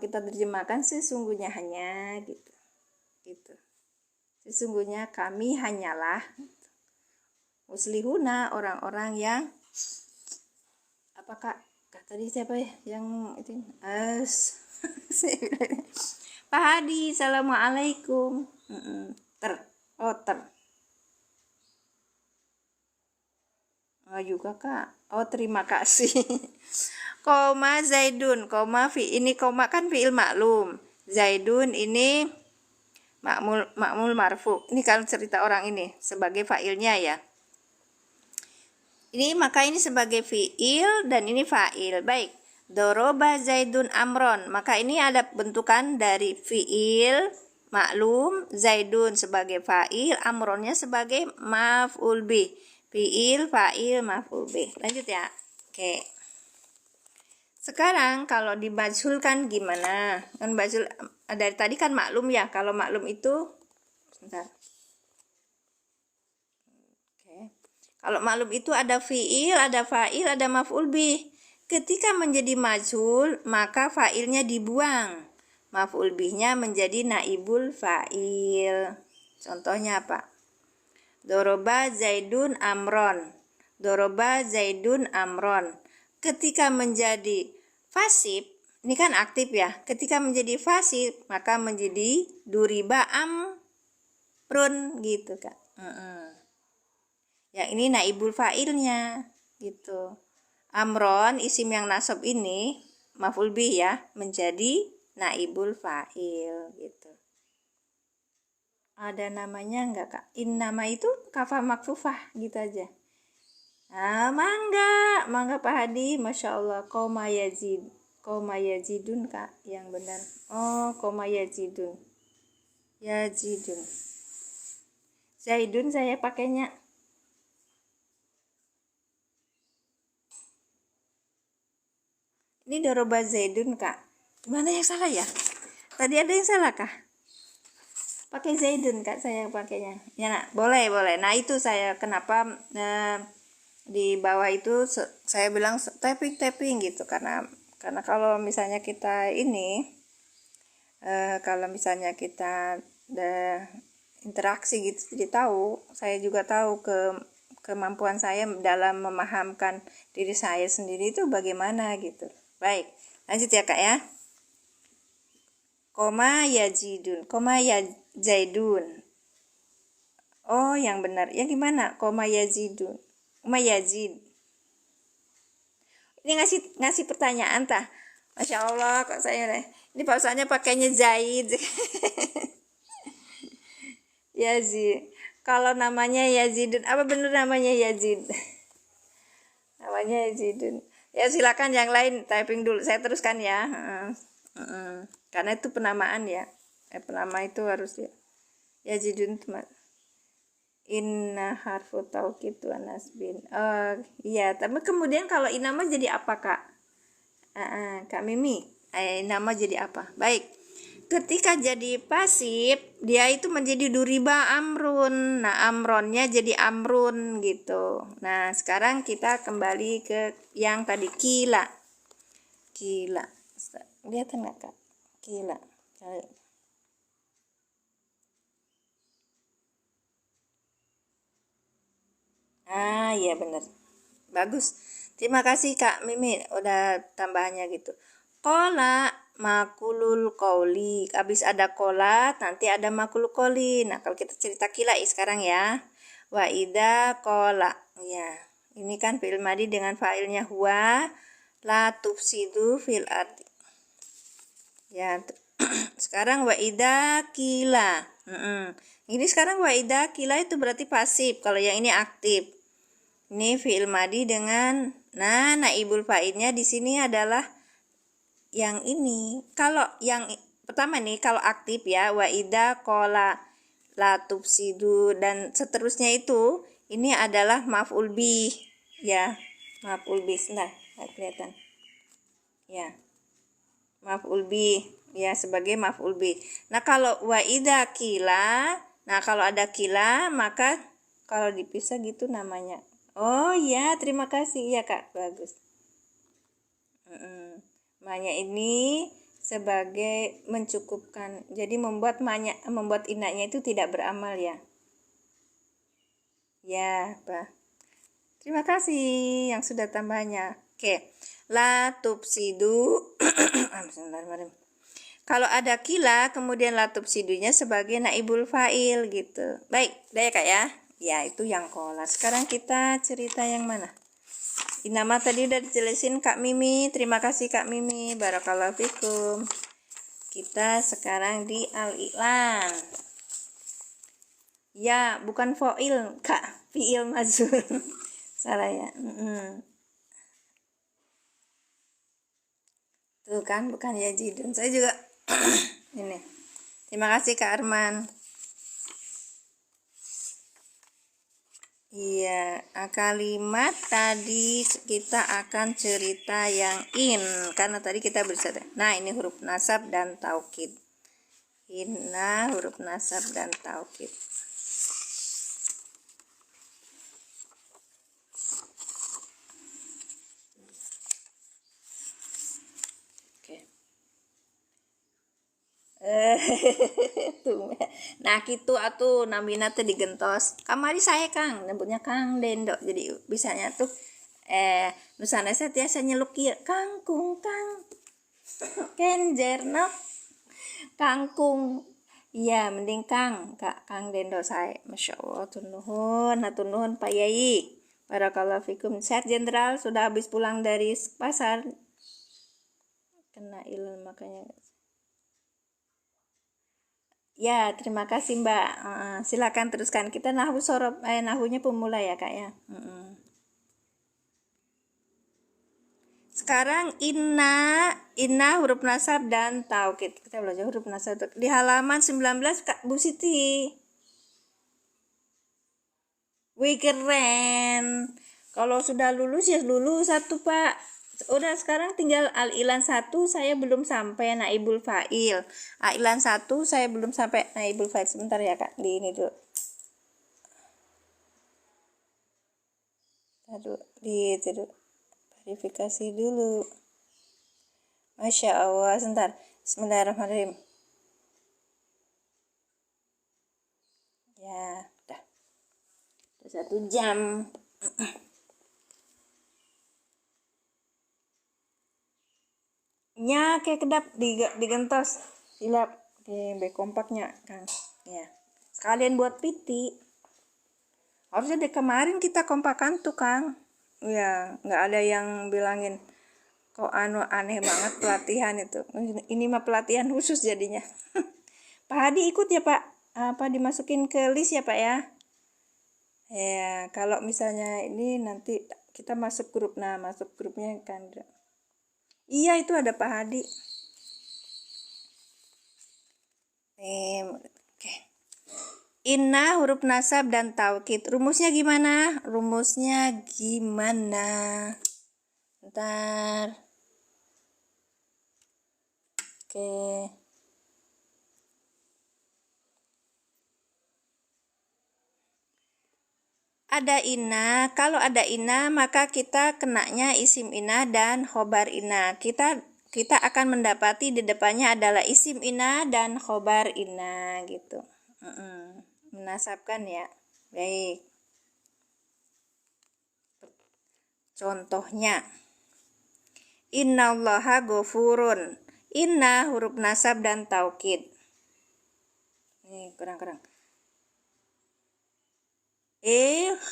S1: kita terjemahkan sesungguhnya hanya gitu. Sesungguhnya kami hanyalah muslihuna, orang-orang yang apa Kak tadi siapa ya yang itu Pak Hadi, assalamualaikum. Juga Kak. Terima kasih. Koma zaidun, koma fi ini koma kan fiil maklum. Zaidun ini ma'mul marfu. Ini kalau cerita orang ini sebagai fa'ilnya ya. Ini maka ini sebagai fi'il dan ini fa'il. Baik. Doroba Zaidun Amron. Maka ini ada bentukan dari fi'il maklum, Zaidun sebagai fa'il, Amronnya sebagai maf'ul bih. Fi'il, fa'il, maf'ul bih. Lanjut ya. Oke. Sekarang kalau dibajulkan gimana? Kan bajul dari tadi kan maklum ya. Kalau maklum itu sebentar. Oke. Kalau maklum itu ada fi'il, ada fa'il, ada maf'ul bih. Ketika menjadi majhul, maka fa'ilnya dibuang. Maf'ul bihnya menjadi naibul fa'il. Contohnya apa? Doroba Zaidun Amron. Doroba Zaidun Amron. Ketika menjadi fasib, ini kan aktif ya. Ketika menjadi fasib, maka menjadi duriba amrun gitu Kak. Yang ini naibul fa'ilnya gitu. Amron isim yang nasab ini maf'ul bih ya, menjadi naibul fa'il gitu. Ada namanya enggak Kak? Nama itu kafah makfufah gitu aja. Nah, mangga Pak Hadi, Masya Allah. Koma yazidun Kak, yang benar. Oh, koma yazidun. Zaidun saya pakainya. Ini doroba Zaidun Kak. Gimana yang salah ya? Tadi ada yang salah kah? Pakai Zaidun Kak, saya pakainya. Ya nak, boleh. Nah itu saya kenapa di bawah itu saya bilang tapping gitu karena kalau misalnya kita ini kalau misalnya kita interaksi gitu, jadi saya juga tahu kemampuan saya dalam memahamkan diri saya sendiri itu bagaimana gitu. Baik, lanjut ya Kak ya. Koma yazidun, koma zaidun. Oh yang benar, yang gimana? Koma yazidun, koma yazid. Ini ngasih pertanyaan tah. Masya Allah kok saya ini pausanya pakainya Zaid. Yazid. Kalau namanya Yazidun, apa benar namanya Yazid? Namanya Yazidun. Ya silakan yang lain typing dulu. Saya teruskan ya. Karena itu penamaan ya. Penama itu harus ya. Yazidun teman. Inna harfu taukid wa nasbin. Iya, tapi kemudian kalau inama jadi apa Kak? Kak Mimi, nama jadi apa? Baik. Ketika jadi pasif, dia itu menjadi duriba amrun. Nah, amronnya jadi amrun gitu. Nah, sekarang kita kembali ke yang tadi kila. Kila. Lihat enggak Kak? Kila. Iya benar. Bagus. Terima kasih Kak Mimi udah tambahannya gitu. Kola makulul qawli. Habis ada kola, nanti ada makulul qawli. Nah, kalau kita cerita kila sekarang ya. Wa idza kola. Ya. Ini kan fi'il madi dengan fa'ilnya huwa la tufsidu fil ardi. Ya. Sekarang wa idza kila. Ini sekarang wa idza kila itu berarti pasif. Kalau yang ini aktif. Ini fi'il madi dengan naibul fa'ilnya di sini adalah yang ini. Kalau yang pertama nih kalau aktif ya wa idza qala la tufsidu dan seterusnya itu ini adalah maf'ul bih ya. Maf'ul bih. Nah, kelihatan. Ya. Maf'ul bih ya sebagai maf'ul bih. Nah, kalau wa idza kila, kalau ada kila maka kalau dipisah gitu namanya. Oh ya, terima kasih ya Kak, bagus. Manya ini sebagai mencukupkan. Jadi membuat inaknya itu tidak beramal ya. Ya, Pak. Terima kasih yang sudah tambahnya. Oke. La tufsidu. Kalau ada kila, kemudian la tufsidunya sebagai naibul fa'il gitu. Baik, udah ya Kak ya. Ya, itu yang kola. Sekarang kita cerita yang mana? Nama tadi udah dijelasin Kak Mimi. Terima kasih Kak Mimi. Barakallahu fikum. Kita sekarang di al-i'lan. Ya, bukan foil, Kak. Fiil mazur. Salah ya. Tuh kan, bukan ya Jidun. Saya juga ini. Terima kasih Kak Arman. Iya, kalimat tadi kita akan cerita yang in karena tadi kita bercerita. Nah, ini huruf nasab dan taukid. Inna huruf nasab dan taukid. Tuh. Nah gitu atuh namina teh digentos kamari saya Kang nyebutnya Kang Dendo jadi bisanya tuh nusana saya tiasa nyeluk ya kangkung Kang kenjer no kangkung iya mending Kang Kang Dendo saya Masya Allah tunuhun natunuhun Pak Yai barakallahu fikum sehat jenderal sudah habis pulang dari pasar kena ilmu makanya. Ya, terima kasih Mbak. Silakan teruskan. Kita nahunya pemula ya Kak ya. Sekarang inna huruf nasab dan taukid. Kita belajar huruf nasab di halaman 19 Kak Bu Siti. Wih keren. Kalau sudah lulus ya lulus satu Pak. Udah sekarang tinggal al-ilan 1 saya belum sampai naibul fa'il. Al-ilan 1 saya belum sampai naibul fa'il. Sebentar ya Kak, di ini dulu. Aduh, di itu dulu. Verifikasi dulu. Masya Allah, sebentar. Bismillahirrahmanirrahim. Ya, udah. Udah 1 jam. Nya kayak kedap digentos silap di kompaknya Kang ya sekalian buat piti harusnya dari kemarin kita kompakan tuh Kang ya nggak ada yang bilangin kok aneh banget pelatihan itu ini mah pelatihan khusus jadinya. Pak Hadi ikut ya Pak apa dimasukin ke list ya Pak ya ya kalau misalnya ini nanti kita masuk grup masuk grupnya kan. Iya itu ada Pak Hadi. Oke. Inna huruf nasab dan taukid. Rumusnya gimana? Bentar. Oke. Ada inna. Kalau ada inna maka kita kenanya isim inna dan khobar inna. Kita akan mendapati di depannya adalah isim inna dan khobar inna gitu. Menasabkan ya. Baik. Contohnya. Innallaha ghafurun. Inna huruf nasab dan taukid. Nih, kurang.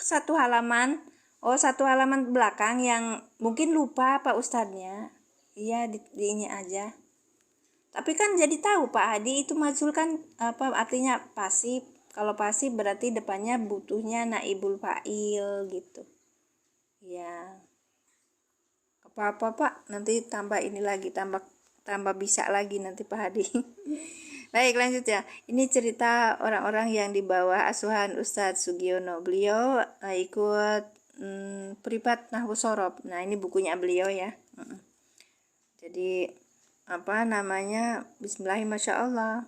S1: Satu halaman. Oh, satu halaman belakang yang mungkin lupa Pak Ustadznya. Iya, di ini aja. Tapi kan jadi tahu Pak Hadi itu majul kan apa artinya pasif. Kalau pasif berarti depannya butuhnya naibul fa'il gitu. Ya. Apa-apa Pak, nanti tambah ini lagi, tambah bisa lagi nanti Pak Hadi. Baik lanjut ya. Ini cerita orang-orang yang di bawah asuhan Ustadz Sugiono. Beliau ikut Privat Nahwu Shorob. Nah ini bukunya beliau ya. Jadi apa namanya Bismillahirrahmanirrahim Masya Allah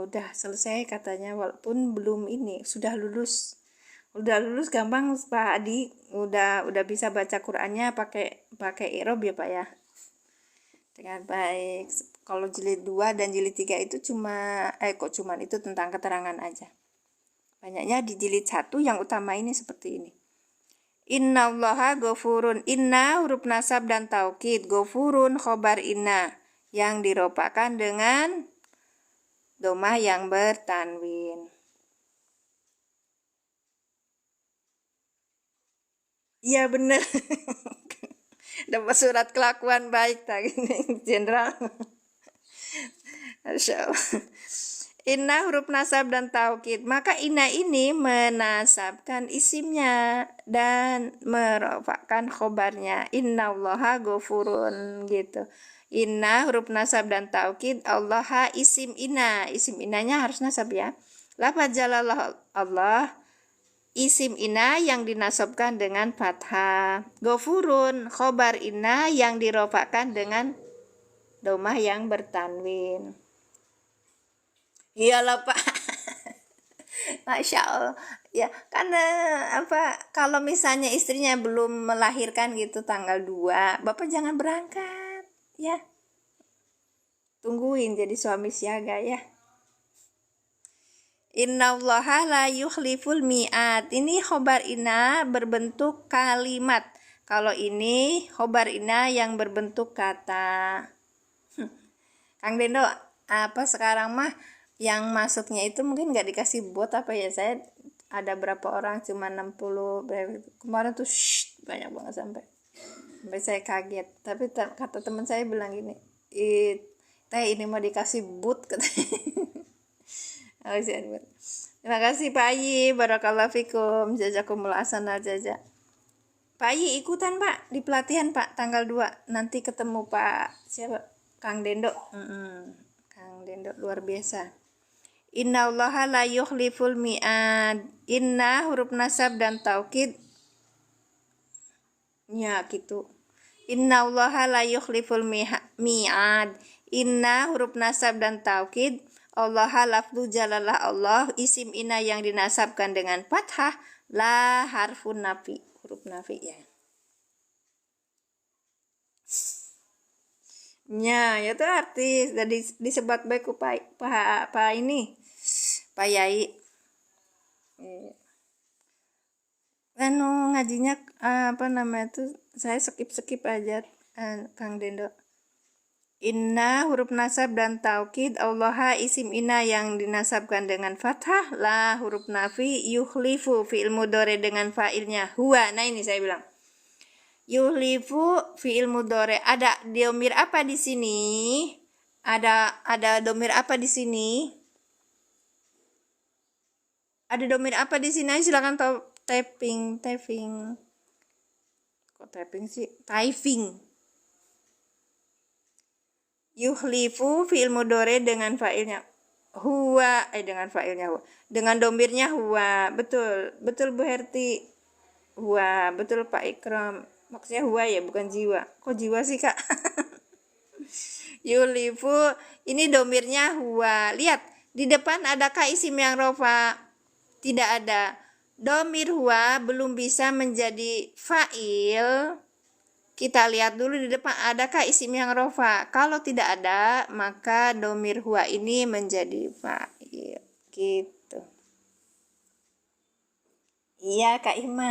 S1: udah selesai katanya walaupun belum ini sudah lulus gampang Pak Adi udah bisa baca Qurannya pakai irob ya Pak ya dengan baik. Kalau jilid 2 dan jilid 3 itu cuman itu tentang keterangan aja. Banyaknya di jilid 1 yang utama ini seperti ini. Innallaha ghafurun. Inna huruf nasab dan taukid. Ghafurun khobar inna yang diropakan dengan domah yang bertanwin. Iya bener. Dapat surat kelakuan baik tak ini jenderal. Masya Allah. Inna huruf nasab dan taukid. Maka inna ini menasabkan isimnya dan merofakkan khobarnya. Inna allaha gofurun gitu. Inna huruf nasab dan taukid. Allaha isim inna. Isim innanya harus nasab ya. Lafaz jalalah Allah. Isim inna yang dinasabkan dengan fathah. Gofurun khobar inna yang dirofakkan dengan domah yang bertanwin. Iyalah Pak. Masya Allah. Ya, karena kalau misalnya istrinya belum melahirkan gitu tanggal 2, Bapak jangan berangkat, ya. Tungguin jadi suami siaga ya. Innallaha la yukhliful mi'at. Ini khobar inna berbentuk kalimat. Kalau ini khobar inna yang berbentuk kata. Kang Dendo, sekarang mah yang masuknya itu mungkin nggak dikasih bot apa ya, saya ada berapa orang cuma 60 kemarin tuh banyak banget sampai saya kaget. Tapi kata teman saya bilang gini, teh ini mau dikasih bot katanya. Terima kasih Pak Ayi, barakallahu fikum, jazakumullah ahsanal jaza. Pak Ayi ikutan Pak di pelatihan Pak tanggal 2, nanti ketemu Pak siapa, Kang Dendo. Kang Dendo luar biasa. Innallaha la yukhliful mi'ad. Inna huruf nasab dan taukid nya gitu. Innallaha la yukhliful mi'ad. Inna huruf nasab dan taukid. Allah lafzu jalalah Allah, isim inna yang dinasabkan dengan fathah, la harfun nafi, huruf nafi ya. Nya, itu artis jadi disebat baik ku Pak ini. Pak Yai. Ngajinya tuh saya skip aja Kang Dendo. Inna huruf nasab dan taukid. Allaha isim inna yang dinasabkan dengan fathah. La huruf nafi. Yukhlifu fi'il mudhari dengan fa'ilnya huwa. Nah ini saya bilang yukhlifu fi'il mudhari. Ada domir apa di sini? Ada domir apa di sini? Ada domir apa di sini? Silakan typing. Kok typing sih? Typing. Yukhlifu fi'il mudhari dengan fa'ilnya huwa, dengan fa'ilnya huwa, dengan domirnya huwa. Betul Bu Herti, huwa. Betul Pak Ikram, maksudnya huwa ya, bukan jiwa. Kok jiwa sih Kak? Yukhlifu ini domirnya huwa. Lihat di depan adakah isim yang rofa? Tidak ada. Domir huwa belum bisa menjadi fa'il. Kita lihat dulu di depan adakah isim yang rofa. Kalau tidak ada, maka domir huwa ini menjadi fa'il. Gitu. Iya Kak Ima.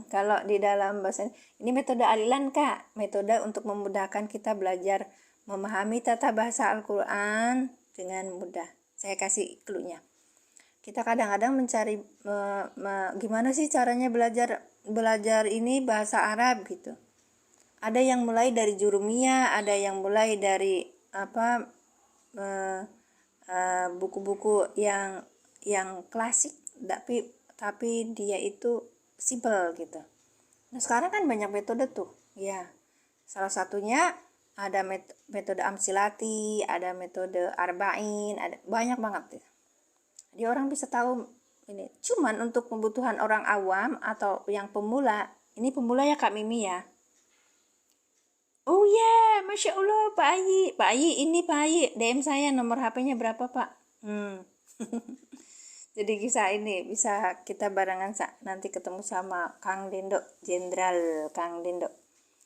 S1: Kalau di dalam bahasa ini metode alilan Kak. Metode untuk memudahkan kita belajar memahami tata bahasa Al-Quran dengan mudah. Saya kasih clue-nya. Kita kadang-kadang mencari gimana sih caranya belajar ini bahasa Arab gitu. Ada yang mulai dari jurumiyah, ada yang mulai dari buku-buku yang klasik, tapi dia itu simple gitu. Nah sekarang kan banyak metode tuh, ya. Salah satunya ada metode amsilati, ada metode arba'in, ada banyak banget. Jadi orang bisa tahu ini. Cuman untuk kebutuhan orang awam atau yang pemula, ini pemula ya Kak Mimi ya. Oh ya, Masya Allah Pak Ayi, ini Pak Ayi, DM saya nomor HP-nya berapa Pak? Jadi bisa kita barengan nanti ketemu sama Kang Dendo, Jenderal Kang Dendo.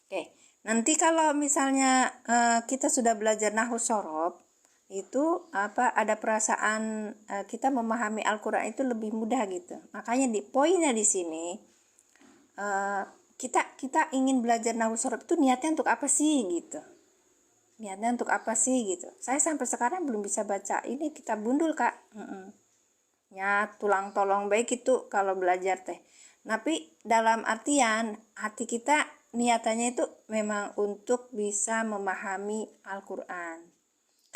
S1: Oke, nanti kalau misalnya kita sudah belajar nahwu shorof, itu ada perasaan kita memahami Al-Quran itu lebih mudah gitu. Makanya poinnya di sini kita ingin belajar nahwu shorof itu niatnya untuk apa sih gitu. Niatnya untuk apa sih gitu. Saya sampai sekarang belum bisa baca ini kitab bundul Kak. Ya tulang tolong baik itu kalau belajar teh. Tapi dalam artian hati kita niatannya itu memang untuk bisa memahami Al-Quran.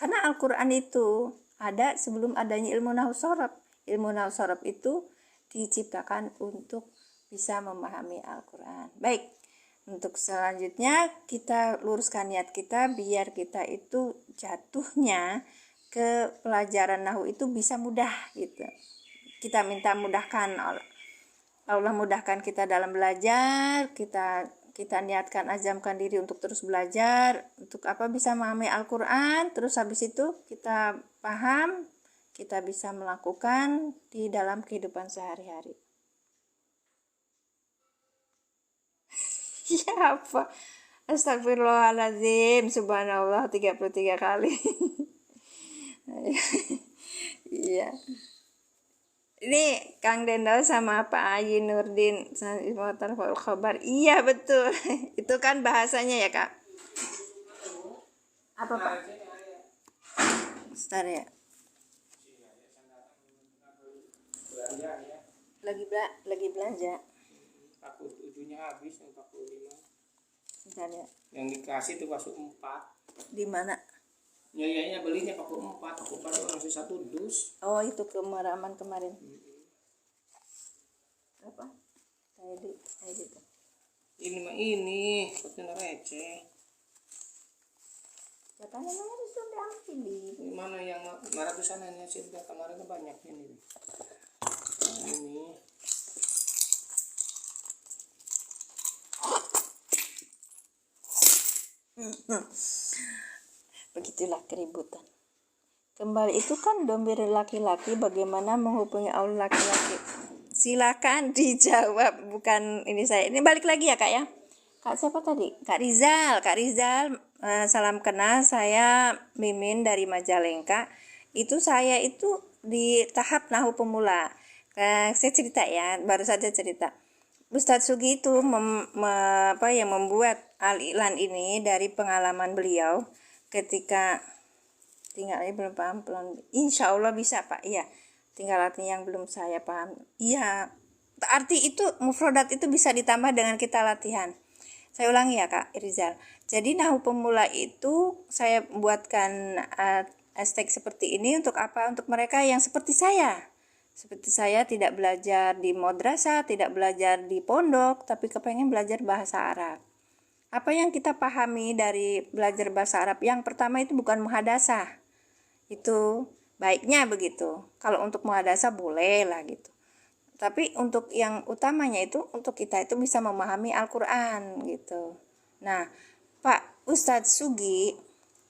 S1: Karena Al-Quran itu ada sebelum adanya ilmu nahwu shorof. Ilmu nahwu shorof itu diciptakan untuk bisa memahami Al-Quran. Baik, untuk selanjutnya kita luruskan niat kita biar kita itu jatuhnya ke pelajaran nahwu itu bisa mudah gitu. Kita minta mudahkan Allah mudahkan kita dalam belajar, kita niatkan, azamkan diri untuk terus belajar, untuk apa bisa memahami Al-Quran, terus habis itu kita paham, kita bisa melakukan di dalam kehidupan sehari-hari. Ya apa? Astagfirullahaladzim, subhanallah 33 kali. Iya. Ini Kang Dendau sama Pak Ayi Nurdin Tarfaul Khobar. Iya betul. Itu kan bahasanya ya Kak. Apa Pak? Bentar ya. Lagi belanja.
S2: Paku ujungnya habis yang 45.
S1: Bentar ya.
S2: Yang dikasih tuh paku 4.
S1: Di mana?
S2: Ya belinya paku 4, paku baru masih 1 dus.
S1: Oh itu kemaraman kemarin. Apa? Tadi tuh.
S2: Ini kontainer receh.
S1: Katanya namanya sudah ambil.
S2: Ini mana yang 500-an hanya sih kemarin kan banyak ini. Nah, ini.
S1: Begitulah keributan. Kembali itu kan domir laki-laki, bagaimana menghubungi Allah laki-laki. Silakan dijawab, bukan ini saya. Ini balik lagi ya Kak ya. Kak siapa tadi? Kak Rizal. Salam kenal, saya Mimin dari Majalengka. Itu saya itu di tahap nahwu pemula. Saya cerita ya, baru saja cerita. Ustadz Sugi itu membuat al-i'lan ini dari pengalaman beliau ketika tinggalnya belum paham pelan. Insya Allah bisa Pak, iya. Tinggal artinya yang belum saya paham. Iya. Arti itu mufradat itu bisa ditambah dengan kita latihan. Saya ulangi ya Kak Rizal. Jadi nahwu pemula itu saya buatkan hashtag seperti ini untuk apa? Untuk mereka yang seperti saya. Seperti saya tidak belajar di madrasah, tidak belajar di pondok, tapi kepengen belajar bahasa Arab. Apa yang kita pahami dari belajar bahasa Arab? Yang pertama itu bukan muhadasah. Itu baiknya begitu. Kalau untuk muhadasah boleh lah gitu. Tapi untuk yang utamanya itu untuk kita itu bisa memahami Al-Quran gitu. Nah, Pak Ustadz Sugi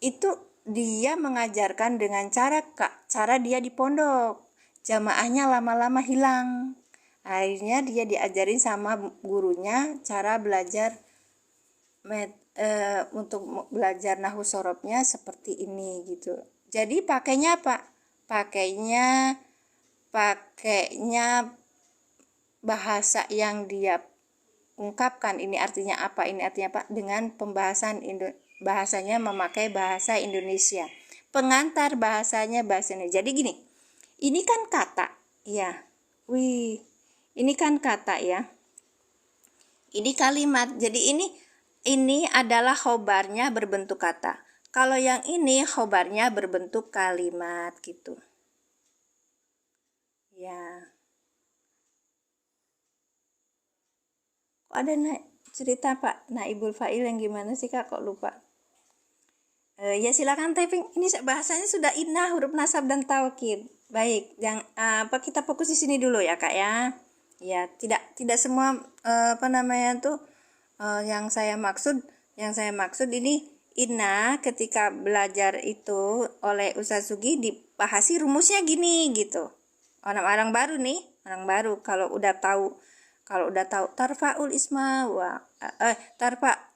S1: itu dia mengajarkan dengan cara dia di pondok. Jamaahnya lama-lama hilang. Akhirnya dia diajarin sama gurunya cara belajar untuk belajar nahwu sorobnya seperti ini gitu. Jadi pakainya apa? Pakainya bahasa yang dia ungkapkan, ini artinya apa, dengan pembahasan bahasanya memakai bahasa Indonesia. Pengantar bahasanya bahasa Indonesia. Jadi gini, ini kan kata, ya. Ini kan kata ya. Ini kalimat. Jadi ini adalah khobarnya berbentuk kata. Kalau yang ini khobarnya berbentuk kalimat gitu. Ya. Kok ada cerita Pak Naibul Fa'il yang gimana sih Kak, kok lupa? Ya silakan typing. Ini bahasanya sudah inna, huruf nasab dan taukid. Baik, kita fokus di sini dulu ya Kak ya. Ya, tidak semua yang saya maksud ini inna ketika belajar itu oleh Ustadz Sugi dibahasi rumusnya gini gitu. Orang baru kalau udah tahu tarfaul isma wa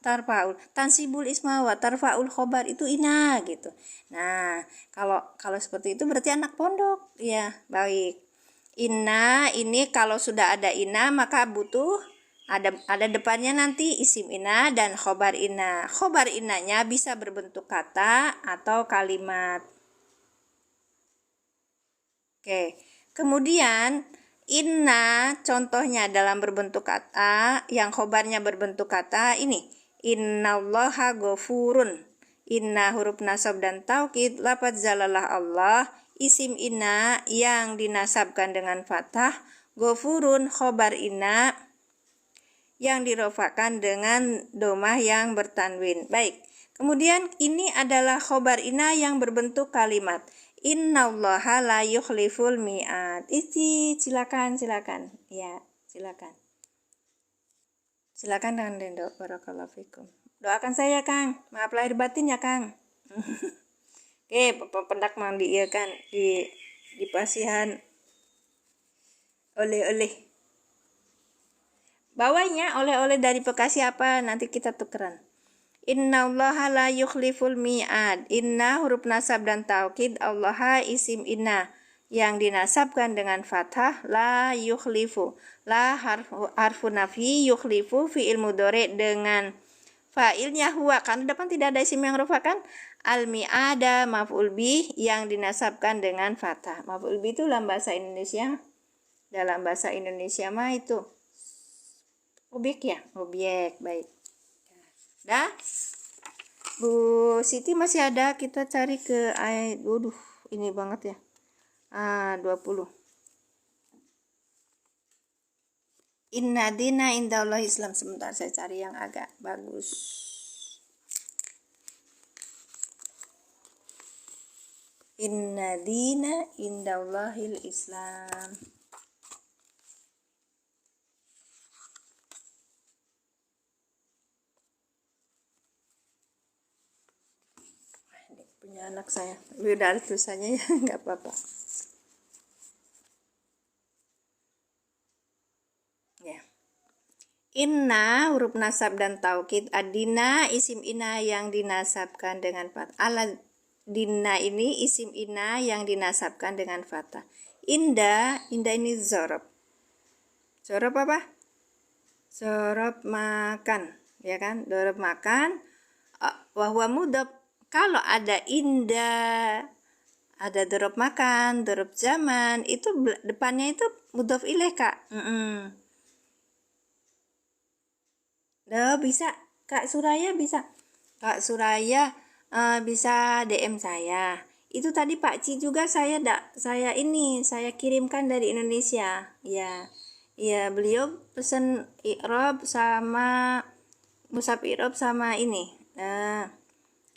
S1: tarfaul tansibul isma wa tarfaul khobar itu ina gitu. Nah, kalau seperti itu berarti anak pondok ya. Baik. Inna ini kalau sudah ada inna maka butuh ada depannya nanti isim inna dan khobar inna. Khobar innanya bisa berbentuk kata atau kalimat. Oke. Kemudian inna contohnya dalam berbentuk kata, yang khobarnya berbentuk kata ini. Innallaha ghafurun. Inna huruf nasab dan taukid, lafaz jalalah Allah. isim inna yang dinasabkan dengan fathah, ghafurun khobar inna yang dirofakan dengan domah yang bertanwin. Baik, kemudian ini adalah khobar inna yang berbentuk kalimat. Innallaha la yukhliful mi'ad. Silakan. Ya, silakan. Silakan dengan Dendo. Barakallahu fikum. Doakan saya, Kang. Maaf lahir batin ya, Kang. Oke, pendak mandi ya kan di pasihan oleh-oleh. Bawahnya oleh-oleh dari Bekasi apa? Nanti kita tukeran. Innallaha la yukhliful mi'ad. Inna huruf nasab dan taukid, Allaha isim inna yang dinasabkan dengan fathah, la yukhlifu. La harfu nafi, yukhlifu fi'il mudhari dengan fa'ilnya huwa, karena depan tidak ada isim yang rufakan. Al-mi'ada maf'ul bih yang dinasabkan dengan fathah. Maf'ul bih itu dalam bahasa Indonesia. Dalam bahasa Indonesia mah itu objek ya, objek. Baik. Dah? Bu Siti masih ada, kita cari ke ayat. Waduh, ini banget ya. 20. Inna dina indallahi Islam. Sebentar saya cari yang agak bagus. Inna dina indallahil Islam. Ini punya anak saya. Udah ada tulisannya ya, nggak apa-apa. Ya. Inna huruf nasab dan taukid, adina isim ina yang dinasabkan dengan fathah. Dina ini isim ina yang dinasabkan dengan fathah. Inda ini zorob. Zorob apa? Zorob makan, ya kan? Zorob makan. Wahwa mudhof. Kalau ada inda, ada zorob makan, zorob zaman, itu depannya itu mudhof ilaih, Kak. Bisa, Kak Suraya bisa. Kak Suraya bisa DM saya. Itu tadi Pak Ci juga saya kirimkan dari Indonesia. Ya. Ya, beliau pesen i'rab sama mushaf i'rab sama ini.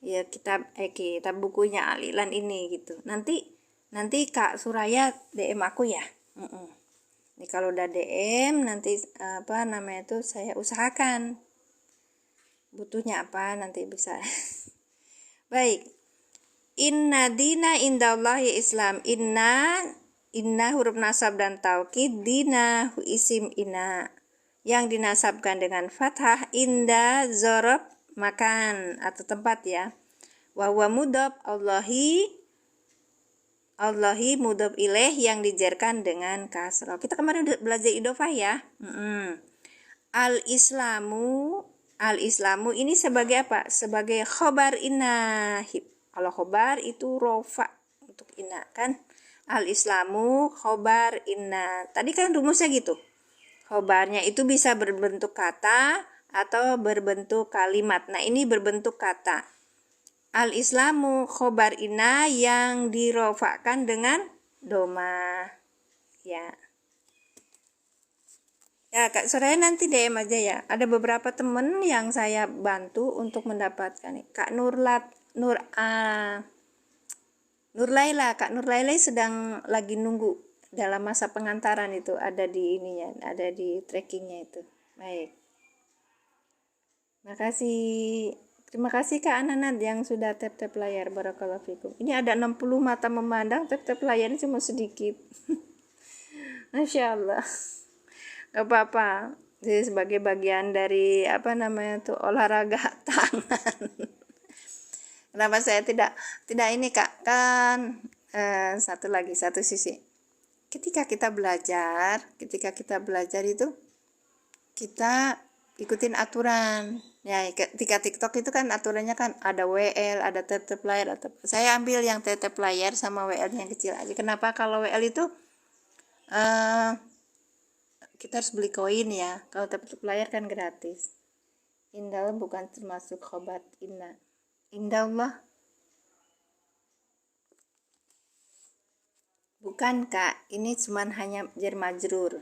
S1: Ya kitab bukunya Al-I'lan ini gitu. Nanti Kak Suraya DM aku ya. Ini kalau udah DM nanti apa namanya itu saya usahakan. Butuhnya apa nanti bisa. Baik. Inna dina indallahi Islam. Inna huruf nasab dan taukid, dina isim inna yang dinasabkan dengan fathah, inda zorob makan atau tempat ya. Wa huwa mudhof, Allahi mudhof ilaih yang dijarkan dengan kasroh. Kita kemarin udah belajar idofah ya. Al-Islamu ini sebagai apa? Sebagai khobar inna. Kalau khobar itu rofa untuk inna kan. Al-Islamu khobar inna. Tadi kan rumusnya gitu. Khobarnya itu bisa berbentuk kata atau berbentuk kalimat. Nah ini berbentuk kata. Al-Islamu khobar inna yang dirofakan dengan doma. Ya. Ya, Kak Soraya nanti DM aja ya. Ada beberapa temen yang saya bantu untuk mendapatkan. Kak Nur Laila. Kak Nur Laila sedang lagi nunggu dalam masa pengantaran itu. Ada di ininya, ada di trackingnya itu. Baik. Terima kasih Kak Ananat yang sudah tap-tap layar. Barakallahu fikum. Ini ada 60 mata memandang, tap-tap layarnya cuma sedikit. Masya Allah. Gak apa-apa, jadi sebagai bagian dari apa namanya tuh olahraga tangan. Kenapa saya tidak ini Kak, kan satu sisi ketika kita belajar itu kita ikutin aturan ya. Ketika TikTok itu kan aturannya kan ada WL, ada tap layar. Saya ambil yang tap layar sama WL yang kecil aja. Kenapa? Kalau WL itu kita harus beli koin ya. Kalau tap layar kan gratis. Indallah bukan termasuk khobat inna. Indallah Bukan Kak, ini cuman hanya jar majrur.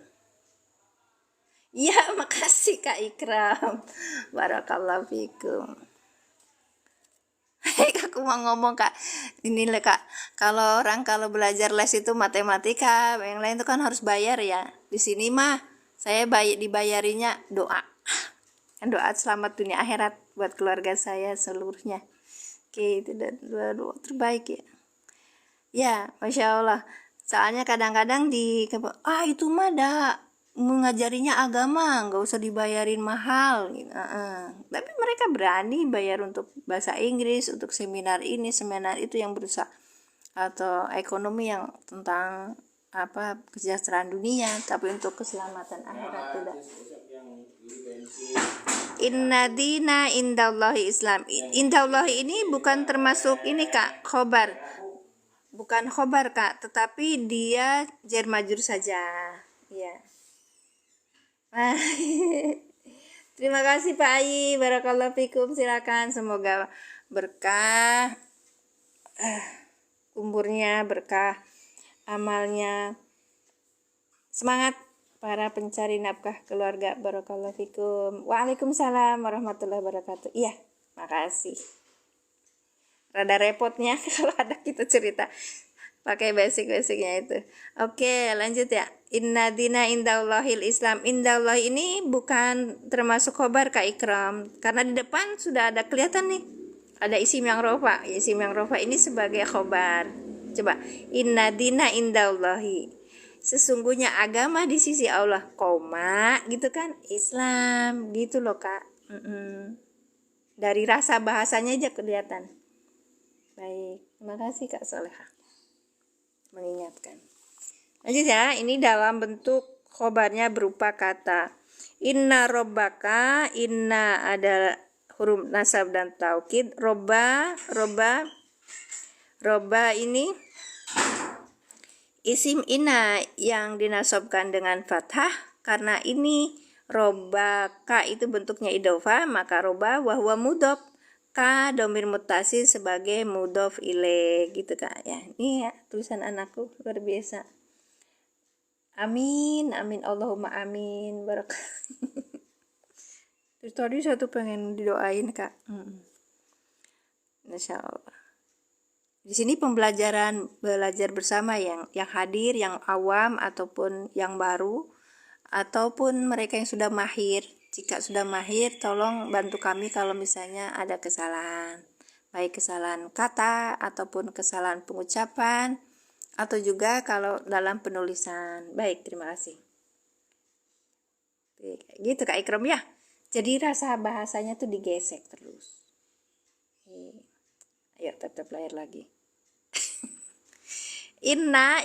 S1: Iya, makasih Kak Ikram. Barakallahu fikum. Aku mau ngomong Kak, ini lah Kak, kalau belajar les itu matematika, yang lain itu kan harus bayar ya. Di sini mah saya dibayarinya doa, kan doa selamat dunia akhirat buat keluarga saya seluruhnya. Oke, itu doa terbaik ya. Ya, masya Allah. Soalnya kadang-kadang itu mah mengajarinya agama, nggak usah dibayarin mahal gitu. Tapi mereka berani bayar untuk bahasa Inggris, untuk seminar ini seminar itu yang berusaha, atau ekonomi yang tentang kesejahteraan dunia, tapi untuk keselamatan akhirat tidak. Inna dina indallahi Islam. Indallahi ini bukan termasuk ini Kak, khobar. Bukan khobar Kak, tetapi dia jar majrur saja. Ya. Terima kasih Pak Ai, barakallahu fikum, silakan, semoga berkah umurnya, berkah amalnya, semangat para pencari nafkah keluarga, barakallahu fikum. Waalaikumsalam warahmatullahi wabarakatuh. Iya, makasih. Rada repotnya kalau ada kita cerita pakai basic-basicnya itu. Oke, lanjut ya. Inna dina indallahil Islam. Indallah ini bukan termasuk khobar Kak Ikram, karena di depan sudah ada kelihatan nih, ada isim yang rofa. Isim yang rofa ini sebagai khobar. Coba, inna dina indallahi, sesungguhnya agama di sisi Allah, koma gitu kan, Islam gitu loh Kak. Dari rasa bahasanya aja kelihatan. Baik, terima kasih Kak Soleha mengingatkan. Lanjut ya, ini dalam bentuk khobarnya berupa kata inna robbaka. Inna ada huruf nasab dan taukid. Robba ini isim inna yang dinasabkan dengan fathah, karena ini robbaka itu bentuknya idhofah, maka robba wahwa mudhof, ka domir mutasil sebagai mudhof ilaih gitu Kak ya. Ini ya tulisan anakku luar biasa. Amin, amin, Allahumma amin, barak. Terus tadi satu pengen didoain Kak. Masya Allah. Di sini belajar bersama yang hadir, yang awam ataupun yang baru, ataupun mereka yang sudah mahir. Jika sudah mahir, tolong bantu kami kalau misalnya ada kesalahan, baik kesalahan kata ataupun kesalahan pengucapan, atau juga kalau dalam penulisan. Baik, terima kasih. Gitu Kak Ikram ya. Jadi rasa bahasanya tuh digesek terus. Ayo tetap layar lagi. Inna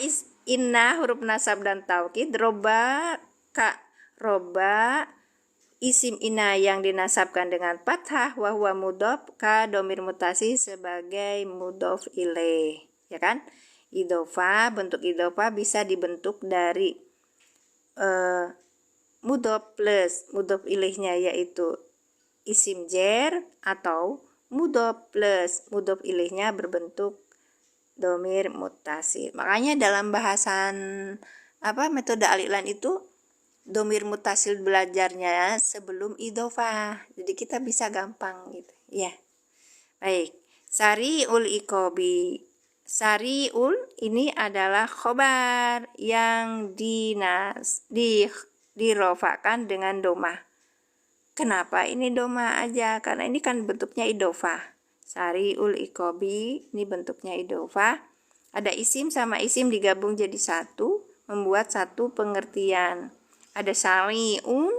S1: huruf nasab dan taukid. Roba isim inna yang dinasabkan dengan fathah, wahwa mudhof, ka domir mutasi sebagai mudhof ilaih, ya kan? Idhofah, bentuk idhofah bisa dibentuk dari mudhof plus mudhof ilaihnya yaitu isim jar, atau mudhof plus mudhof ilaihnya berbentuk domir mutasil. Makanya dalam bahasan metode al-i'lan itu domir mutasil belajarnya sebelum idhofah, jadi kita bisa gampang gitu ya. Baik, sari'ul iqobi. Sari'ul ini adalah khobar yang dirofakan dengan domah. Kenapa ini domah aja? Karena ini kan bentuknya idhofah. Sari'ul iqobi ini bentuknya idhofah. Ada isim sama isim digabung jadi satu, membuat satu pengertian. Ada sari'un,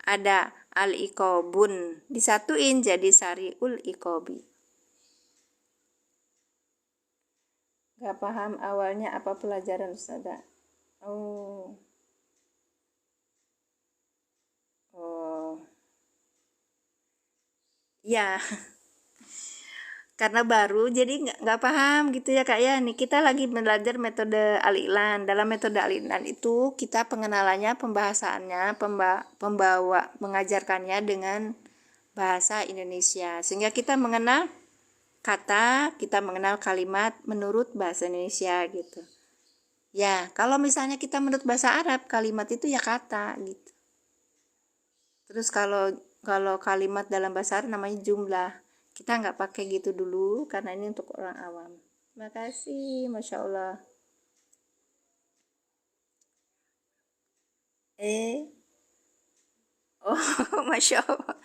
S1: ada al-iqobun, disatuin jadi sari'ul iqobi. Gak paham awalnya apa pelajaran Ustazah? Oh. Ya. Karena baru jadi nggak paham gitu ya Kak ya. Nih kita lagi belajar metode al-i'lan. Dalam metode al-i'lan itu kita pengenalannya, pembahasannya, mengajarkannya dengan bahasa Indonesia, sehingga kita mengenal kata, kita mengenal kalimat menurut bahasa Indonesia gitu. Ya, kalau misalnya kita menurut bahasa Arab, kalimat itu ya kata gitu. Terus kalau kalimat dalam bahasa Arab namanya jumlah. Kita nggak pakai gitu dulu karena ini untuk orang awam. Terima kasih, Masya Allah. Oh, Masya Allah.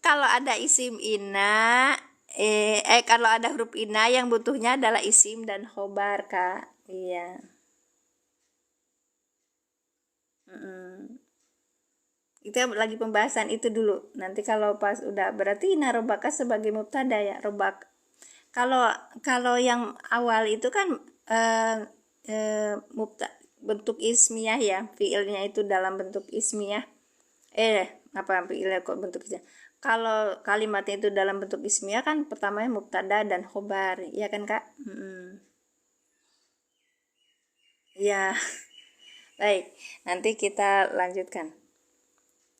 S1: Kalau ada isim ina, kalau ada huruf ina yang butuhnya adalah isim dan khobar, Kak. Iya. Kita lagi pembahasan itu dulu. Nanti kalau pas udah berarti ina robaka sebagai mubtada ya, robak. Kalau kalau yang awal itu kan bentuk ismiyah ya, fiilnya itu dalam bentuk ismiyah. Apa fiilnya kok bentuk ismiyah? Kalau kalimatnya itu dalam bentuk ismiyah kan pertamanya mubtada dan khobar, ya kan Kak? Ya, baik. Nanti kita lanjutkan.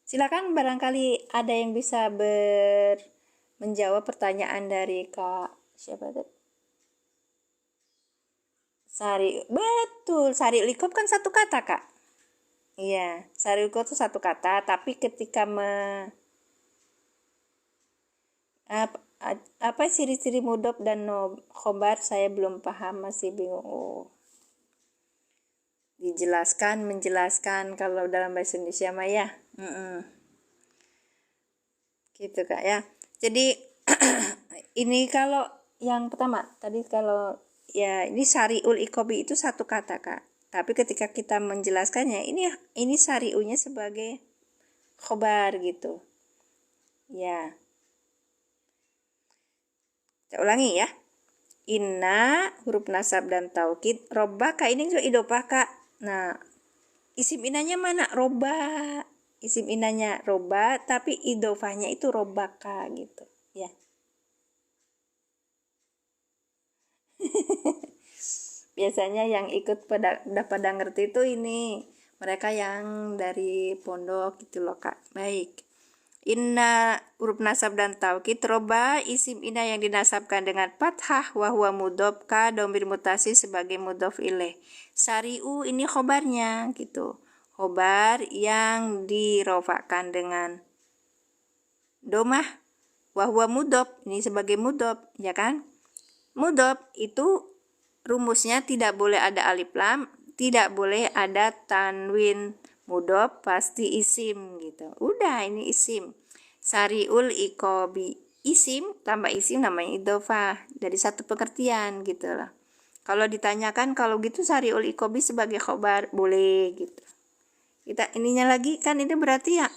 S1: Silakan barangkali ada yang bisa menjawab pertanyaan dari Kak siapa tadi? Betul, sari likop kan satu kata, Kak. Iya, sari likop itu satu kata, tapi ketika apa ciri-ciri mudhof dan khobar saya belum paham, masih bingung. Menjelaskan kalau dalam bahasa Indonesia mah ya. Gitu Kak ya. Jadi ini kalau yang pertama tadi kalau ya ini sariul ikobi itu satu kata Kak. Tapi ketika kita menjelaskannya ini sariunya sebagai khobar gitu. Ya. Saya ulangi ya. Inna huruf nasab dan taukid, robbaka ini juga idofah Kak. Nah, isim inanya mana? Roba. Isim inanya roba, tapi idofahnya itu robaka gitu. Ya. Biasanya yang ikut udah pada ngerti itu ini mereka yang dari pondok gitu loh Kak. Baik. Inna huruf nasab dan taukid, roba isim inna yang dinasabkan dengan fathah wa huwa mudhof ka domir mutasi sebagai mudhof ilaih. Sari'u ini khobarnya gitu. Khobar yang dirofakkan dengan domah wa huwa mudhof ini sebagai mudhof, ya kan? Mudhof itu rumusnya tidak boleh ada alif lam, tidak boleh ada tanwin. Mudhof pasti isim gitu. Udah ini isim. Sariul ikobi isim tambah isim namanya idofah dari satu pengertian gitu lah. Kalau ditanyakan kalau gitu sariul ikobi sebagai khobar boleh gitu. Kita ininya lagi kan ini berarti ya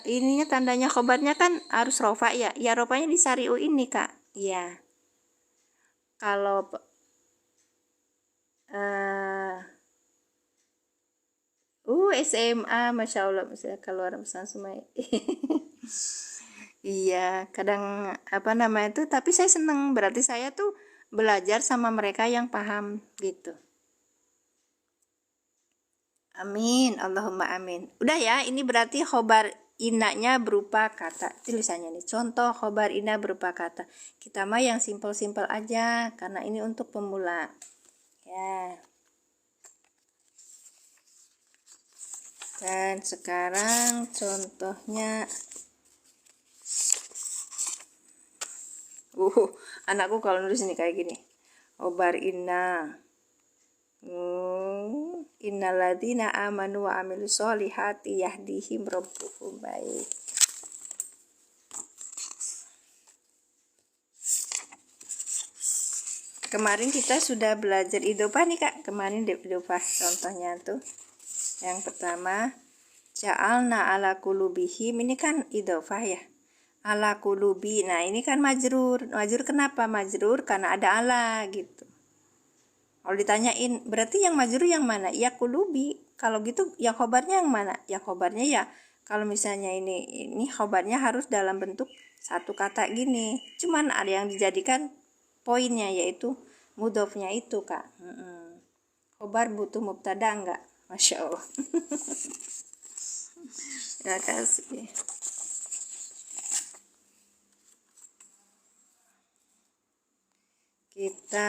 S1: ininya tandanya khobarnya kan harus rofa ya. Ya rofanya di sariu ini Kak. Iya. Kalau SMA, Masya Allah, misalnya keluar pesan semai. Iya, kadang apa namanya itu, tapi saya seneng, berarti saya tuh belajar sama mereka yang paham gitu. Amin, Allahumma amin. Udah ya, ini berarti khobar inanya berupa kata. Tulisannya nih, contoh khobar ina berupa kata. Kita mah yang simpel-simpel aja, karena ini untuk pemula. Ya. Dan sekarang contohnya anakku kalau nulis ini kayak gini. Obar inna. Innalladzina amanu wa amilus solihati yahdihim rabbuhum. Baik. Kemarin kita sudah belajar idofah nih Kak. Kemarin idofah contohnya tuh. Yang pertama, ja'alna ala kulubihim, ini kan idofah ya. Ala kulubi, nah ini kan majrur. Majrur kenapa? Majrur karena ada ala gitu. Kalau ditanyain, berarti yang majrur yang mana? Ya kulubi. Kalau gitu, yang khobarnya yang mana? Ya khobarnya ya, kalau misalnya ini khobarnya harus dalam bentuk satu kata gini. Cuman ada yang dijadikan poinnya yaitu mudhofnya itu Kak. Khobar butuh mubtada enggak? Masya Allah. Terima kasih. Kita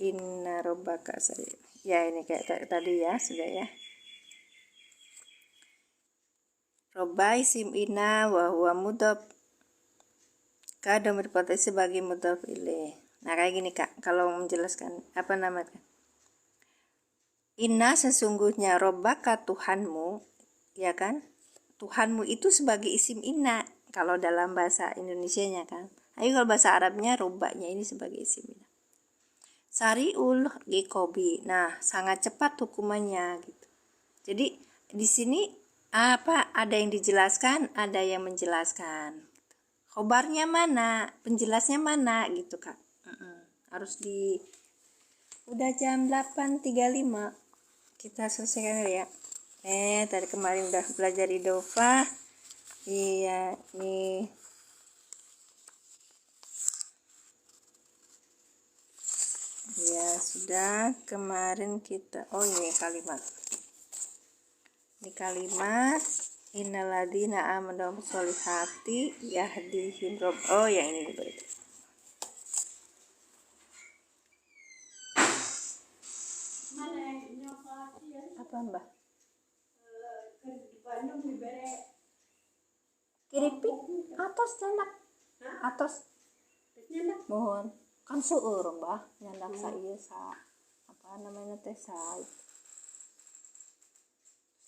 S1: inna robbaka sari. Ya ini kayak tadi ya, sudah ya. Robba isim inna wa huwa mudhaf ka domir potensi sebagai mudhaf ilaih. Nah kayak gini Kak, kalau menjelaskan apa namanya? Inna sesungguhnya robbaka Tuhanmu, ya kan? Tuhanmu itu sebagai isim inna kalau dalam bahasa Indonesianya kan. Ayo kalau bahasa Arabnya robbanya ini sebagai isim inna. Sariul Gikobi. Nah, sangat cepat hukumannya gitu. Jadi di sini apa ada yang dijelaskan, ada yang menjelaskan. Khobarnya mana, penjelasnya mana gitu Kak. Harus di udah jam 8.35. Kita selesaikan ya. Tadi kemarin udah belajar idofah. Iya, nih. Ya, sudah kemarin kita ini kalimat. Ini kalimat innaladina amanu sholihati yahdihim rob. Oh, yang ini berarti. Apa Mbak? Kiripik atas nyandak. Atas. Mohon. Kan seueur Mbah nyandak sa ieu sa apa namanya teh sa.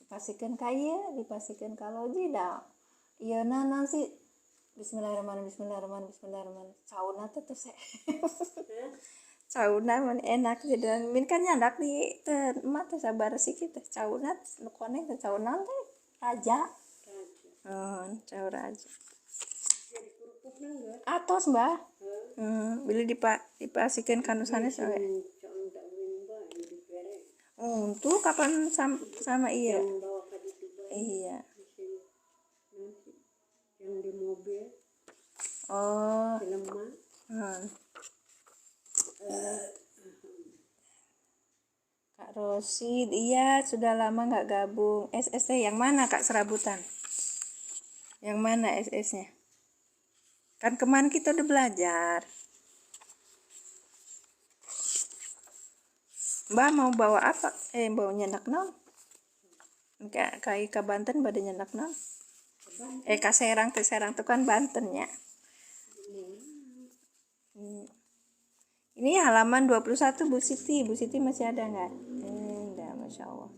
S1: Dipasikeun ka ieu, dipasikeun ka loji da. Ieu naon sih? Bismillahirrahmanirrahim. Sauna teh teh. Sauna mun enak jadi min kan nyandak di teu emak teh sabar sih kitu. Sauna nu koneng teh sauna teh raja. Caur raja. Atos Mbah. Bila dipasikeun ka nu sanes we. Tuh kapan sama iya. Iya.
S3: Yang di mobil.
S1: Oh.
S3: Lemah.
S1: Kak Rosid, iya sudah lama nggak gabung. SS yang mana Kak Serabutan? Yang mana SS-nya? Kan kemarin kita udah belajar. Mbak mau bawa apa? Bawa nyandak naon? Kayak ke Banten pada nyandak naon? Ke Serang tuh kan Banten ya. Ini halaman 21 Bu Siti. Bu Siti masih ada nggak? Enggak, Masya Allah.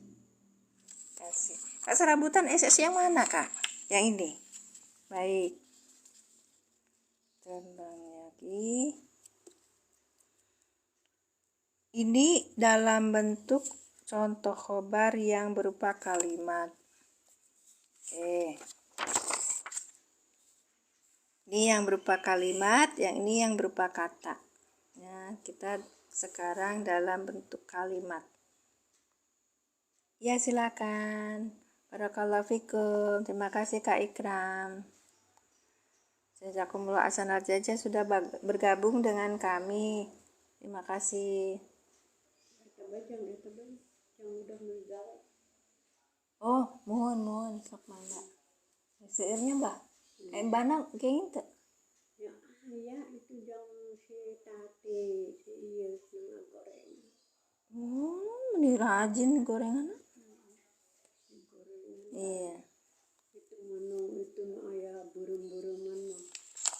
S1: Kasih. Kak Serabutan SS yang mana Kak? Yang ini. Baik. Terbang lagi. Ini dalam bentuk contoh khobar yang berupa kalimat. Ini yang berupa kalimat, yang ini yang berupa kata. Ya, kita sekarang dalam bentuk kalimat. Ya, silakan. Barakallahu fikum. Terima kasih Kak Ikram. Jazakumullah ahsanal jazaa sudah bergabung dengan kami. Terima kasih. Oh, mohon sok mangga. Seirnya Mbah. Bana kayak gitu.
S3: Ya, itu jang si tati si iya nang goreng.
S1: Ini rajin gorengan. Iya.
S3: Itu ayah burung-burungan mah.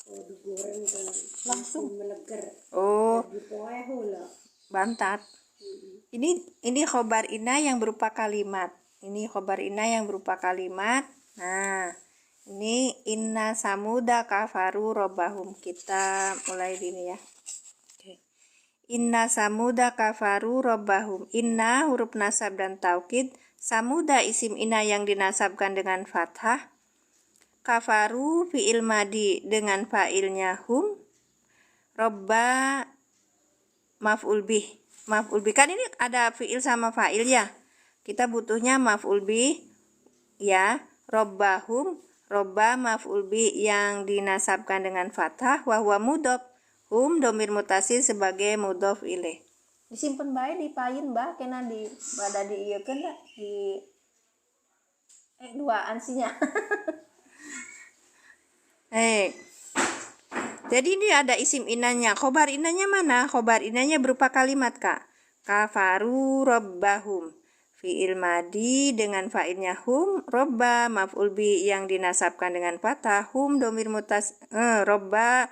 S3: Oh, digoreng kan
S1: Langsung
S3: meleger.
S1: Oh,
S3: Dipoeh heula.
S1: bantat. Ini khobar ina yang berupa kalimat. Nah, ini inna samuda kafaru robbahum. Kita mulai ini ya. Inna samuda kafaru robbahum. Inna huruf nasab dan taukid. Samuda isim inna yang dinasabkan dengan fathah. Kafaru fi'il madi dengan fa'ilnya hum. Robba maf'ul bih. Kan ini ada fi'il sama fa'il ya. Kita butuhnya maf'ul bih ya. Robbahum, robba maf'ul bih yang dinasabkan dengan fathah wa huwa mudhof. Hum domir mutasil sebagai mudhof ilaih. Disimpen bae di payin Mbah kena di bada diieukeun da di duaan sinya. Jadi ini ada isim inanya. Khobar inanya mana? Khobar inanya berupa kalimat, Kak. Kafaru robbahum. Fi'il madi dengan fa'ilnya hum. Robba maf'ul bi yang dinasabkan dengan fathah. Hum domir robba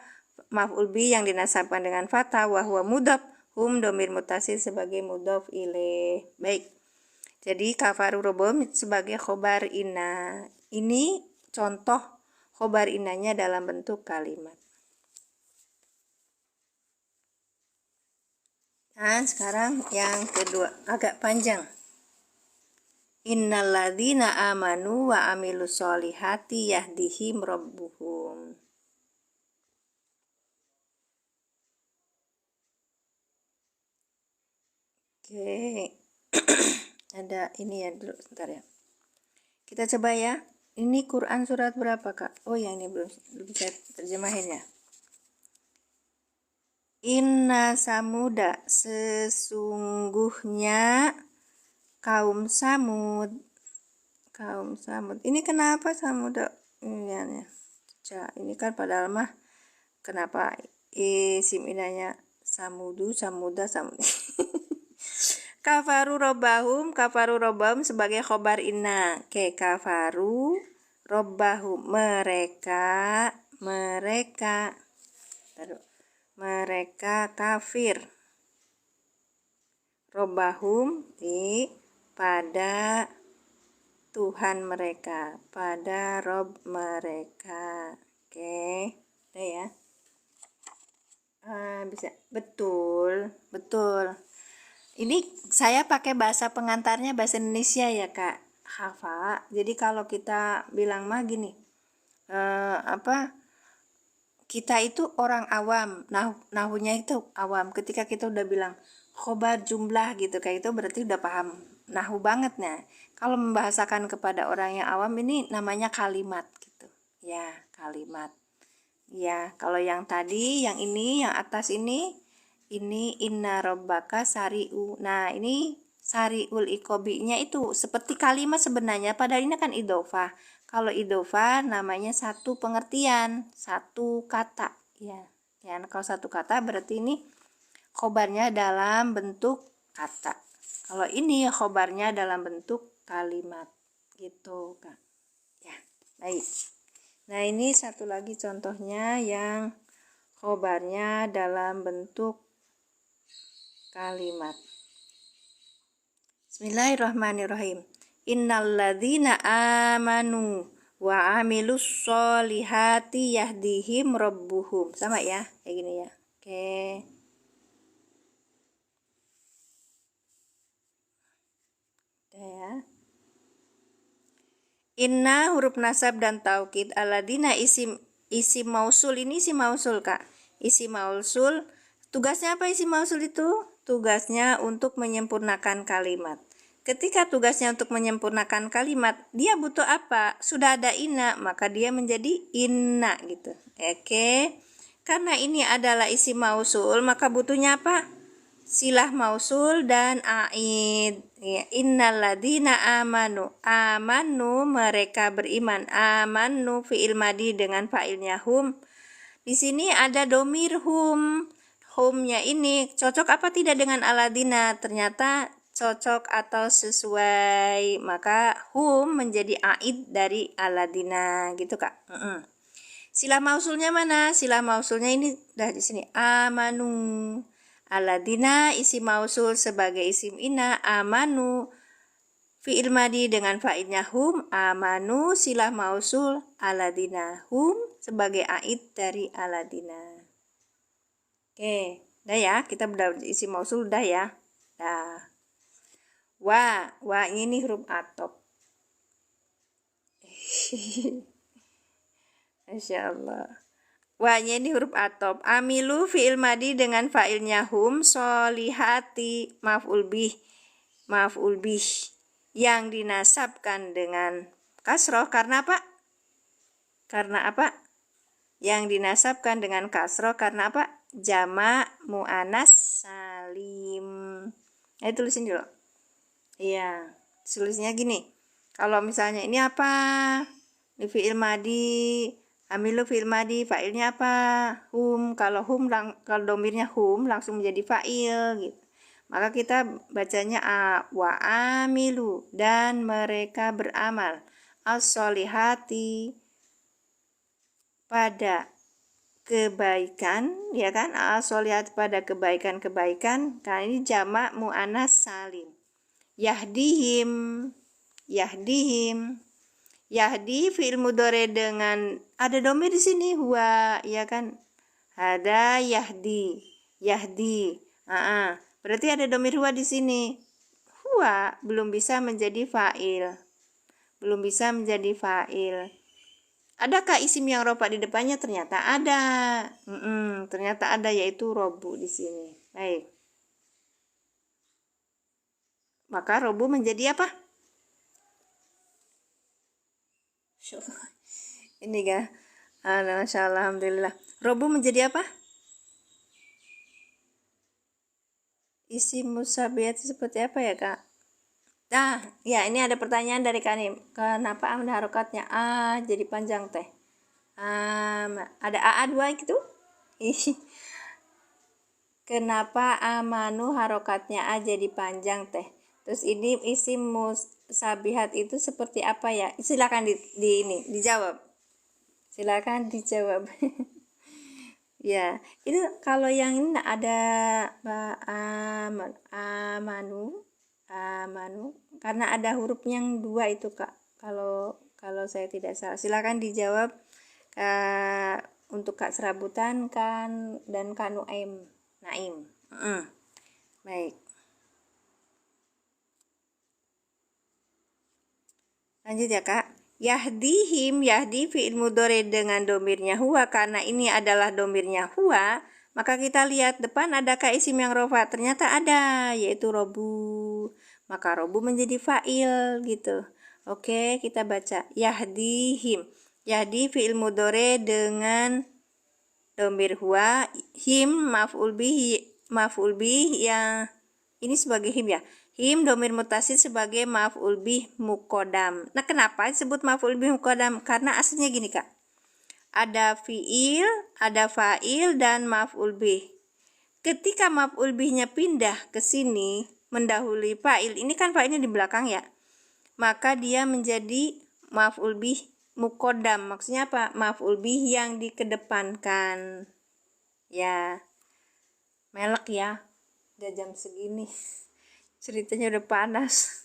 S1: maf'ul bi yang dinasabkan dengan fathah. Wahwa mudhaf. Hum domir mutasil sebagai mudhaf ilaih. Baik. Jadi kafaru robbahum sebagai khobar inna. Ini contoh khobar inanya dalam bentuk kalimat. Nah, sekarang yang kedua agak panjang. Innalladzina amanu wa amilus solihati yahdihim rabbuhum. Oke. Ada ini ya dulu, sebentar ya. Kita coba ya. Ini Quran surat berapa, Kak? Oh, yang ini belum bisa terjemahin ya. Inna samuda, sesungguhnya kaum Samud. Ini kenapa Samuda? Ini kan padahal mah kenapa isim inanya Samudu, Samuda, Samud. Kafaru robbahum sebagai khobar inna. Oke, kafaru robbahum, mereka kafir. Robbahum pada Tuhan mereka, pada Rob mereka. Oke, udah ya. Bisa, betul. Ini saya pakai bahasa pengantarnya bahasa Indonesia ya, Kak Hafa. Jadi kalau kita bilang mah gini, kita itu orang awam, nahunya itu awam. Ketika kita udah bilang khobar jumlah gitu, kayak itu berarti udah paham nahu banget. Nah, kalau membahasakan kepada orang yang awam ini namanya kalimat gitu. Ya, kalimat. Ya, kalau yang tadi, yang ini, yang atas ini inna rabbaka sari'u. Nah, ini sari'ul iqobinya itu seperti kalimat sebenarnya, padahal ini kan idhofah. Kalau idhofah namanya satu pengertian, satu kata. Ya, kalau satu kata berarti ini khobarnya dalam bentuk kata. Kalau ini khobarnya dalam bentuk kalimat. Gitu, Kak. Ya, baik. Nah, ini satu lagi contohnya yang khobarnya dalam bentuk kalimat. Bismillahirrahmanirrahim. Innalladzina amanu wa amilus solihati yahdihim rabbuhum. Sama ya, kayak gini ya. Oke. Udah ya. Inna huruf nasab dan taukid, alladzina isim mausul. Ini isim mausul, Kak. Isim mausul. Tugasnya apa isim mausul itu? Tugasnya untuk menyempurnakan kalimat. Ketika tugasnya untuk menyempurnakan kalimat, dia butuh apa? Sudah ada inna, maka dia menjadi inna gitu. Oke. Karena ini adalah isim mausul, maka butuhnya apa? Silah mausul dan aid. Ya, innalladzina amanu. Amanu mereka beriman. Amanu fi'il madi dengan fa'ilnya hum. Di sini ada domir hum. Humnya ini cocok apa tidak dengan alladzina? Ternyata cocok atau sesuai, maka hum menjadi aid dari alladzina gitu, Kak. Silah mausulnya mana? Silah mausulnya ini udah di sini, amanu. Alladzina isim mausul sebagai isim inna, amanu fi'il madi dengan fa'ilnya hum, amanu silah mausul alladzina, hum sebagai aid dari alladzina. Oke, udah ya, kita udah isim mausul udah ya. Dah. Wa ini huruf atop. Masya Allah. Wa-nya ini huruf atop. Amilu fi'il madi dengan fa'ilnya hum, solihati maf'ul bih yang dinasabkan dengan kasroh. Karena apa? Yang dinasabkan dengan kasroh karena apa? Jama' mu'anas salim. Ayo tulisin dulu. Iya, tulisnya gini. Kalau misalnya ini apa? Ini fi'il madi Amilu fi'il madi, fa'ilnya apa? Hum. Kalau kalau domirnya hum langsung menjadi fa'il gitu. Maka kita bacanya wa amilu, dan mereka beramal as-solihati, pada kebaikan, ya kan? As-solihati, pada kebaikan-kebaikan. Karena ini jamak muannas salim. Yahdihim, Yahdi fi'il mudhari dengan ada domir di sini huwa, ya kan? Ada Yahdi. Berarti ada domir huwa di sini. Huwa belum bisa menjadi fa'il. Adakah isim yang rofa di depannya? Ternyata ada. Ternyata ada, yaitu robu di sini. Baik. Maka robu menjadi apa? Ini kan, Masya Allah, alhamdulillah. Robu menjadi apa? Isim musabiat seperti apa ya, Kak? Nah, ya ini ada pertanyaan dari Kanim. Kenapa amda harokatnya jadi panjang teh? Ada AA2 gitu? Kenapa amanu harokatnya jadi panjang teh? Terus ini isim musabihat itu seperti apa ya? Silakan dijawab. Silakan dijawab. Ya, itu kalau yang ini ada amanu, karena ada huruf yang 2 itu, Kak. Kalau saya tidak salah. Silakan dijawab untuk Kak Serabutan kan dan Kak Naim. Baik. Lanjut ya, Kak. Yahdihim, yahdi fi'il mudhari dengan domirnya huwa, karena ini adalah domirnya huwa, maka kita lihat depan adakah isim yang rofa? Ternyata ada, yaitu robu. Maka robu menjadi fa'il gitu. Oke, kita baca. Yahdihim, yahdi fi'il mudhari dengan domir huwa, him maf'ul bih yang ini sebagai him ya. Him domir mutasil sebagai maf'ul bih muqaddam. Nah, kenapa disebut maf'ul bih muqaddam? Karena aslinya gini, Kak. Ada fi'il, ada fa'il, dan maf'ul bih. Ketika maf'ul bihnya pindah ke sini mendahului fa'il, ini kan fa'ilnya di belakang ya. Maka dia menjadi maf'ul bih muqaddam. Maksudnya apa? Maf'ul bih yang dikedepankan. Ya. Melek ya. Udah jam segini. Ceritanya udah panas.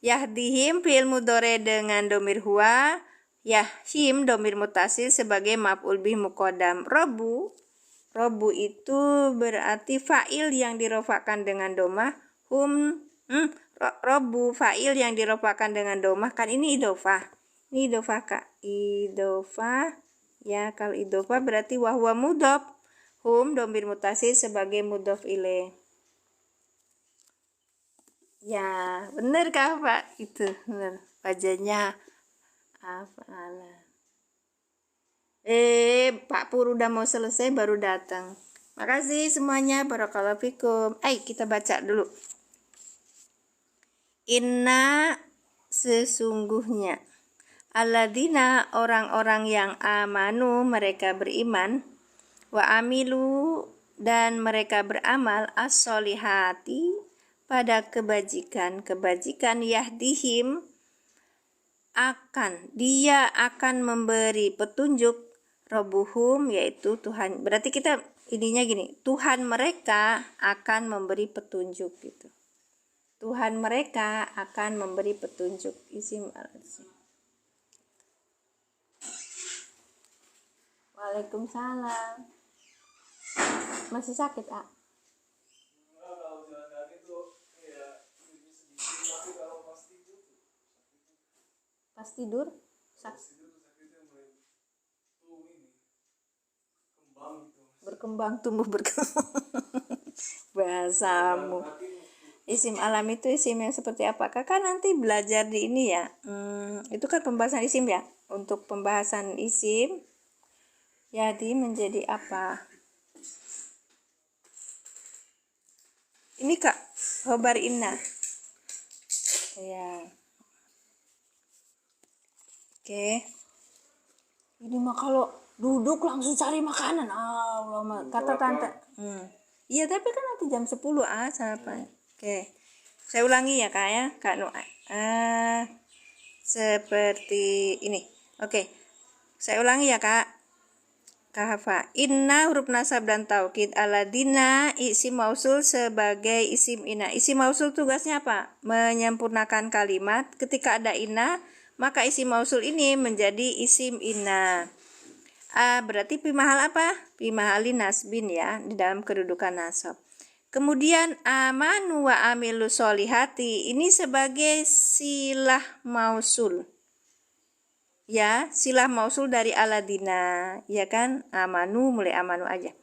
S1: Yahdihim fi'il mudhari dengan domir huwa, yahim domir mutasil sebagai maf'ul bih muqaddam. Robu itu berarti fa'il yang dirofakan dengan domah. Robu fa'il yang dirofakan dengan domah, kan ini idofah. Ini idofah, Kak. Idofah. Ya, kalau idofah berarti wahwa mudhof. Domir mutasil sebagai mudhof ilaih. Ya, bener Kak, Pak? Itu bener. Wajahnya apalah. Pak Pur udah mau selesai baru datang. Makasih semuanya, barakallahu fikum. Kita baca dulu. Inna, sesungguhnya, alladzina, orang-orang yang amanu, mereka beriman, wa amilu, dan mereka beramal, as-solihati, pada kebajikan yahdihim, dia akan memberi petunjuk, robuhum, yaitu Tuhan. Berarti kita ininya gini, Tuhan mereka akan memberi petunjuk gitu. Tuhan mereka akan memberi petunjuk. Isim al-azim. Waalaikumsalam. Masih sakit, A? Pas tidur tumbuh berkembang. Bahasamu. Isim alam itu isim yang seperti apa? Kakak nanti belajar di ini ya. Itu kan pembahasan isim ya. Untuk pembahasan isim, jadi menjadi apa? Ini Kak, khobar inna. Ya. Oke. Ini mah kalau duduk langsung cari makanan. Allah mah kata tante. Iya, tapi kan nanti jam 10 sarapan. Oke. Saya ulangi ya, Kak ya. Kak Noa. Seperti ini. Oke. Saya ulangi ya, Kak. Kahafa. Inna huruf nasab dan taukid aladina isim mausul sebagai isim ina. Isim mausul tugasnya apa? Menyempurnakan kalimat. Ketika ada ina, maka isim mausul ini menjadi isim ina. Berarti pimahal apa? Pimahali nasbin ya, di dalam kedudukan nasab. Kemudian amanu wa amilu solihati ini sebagai silah mausul. Ya, silah mausul dari aladina, ya kan? Amanu, mulai amanu aja.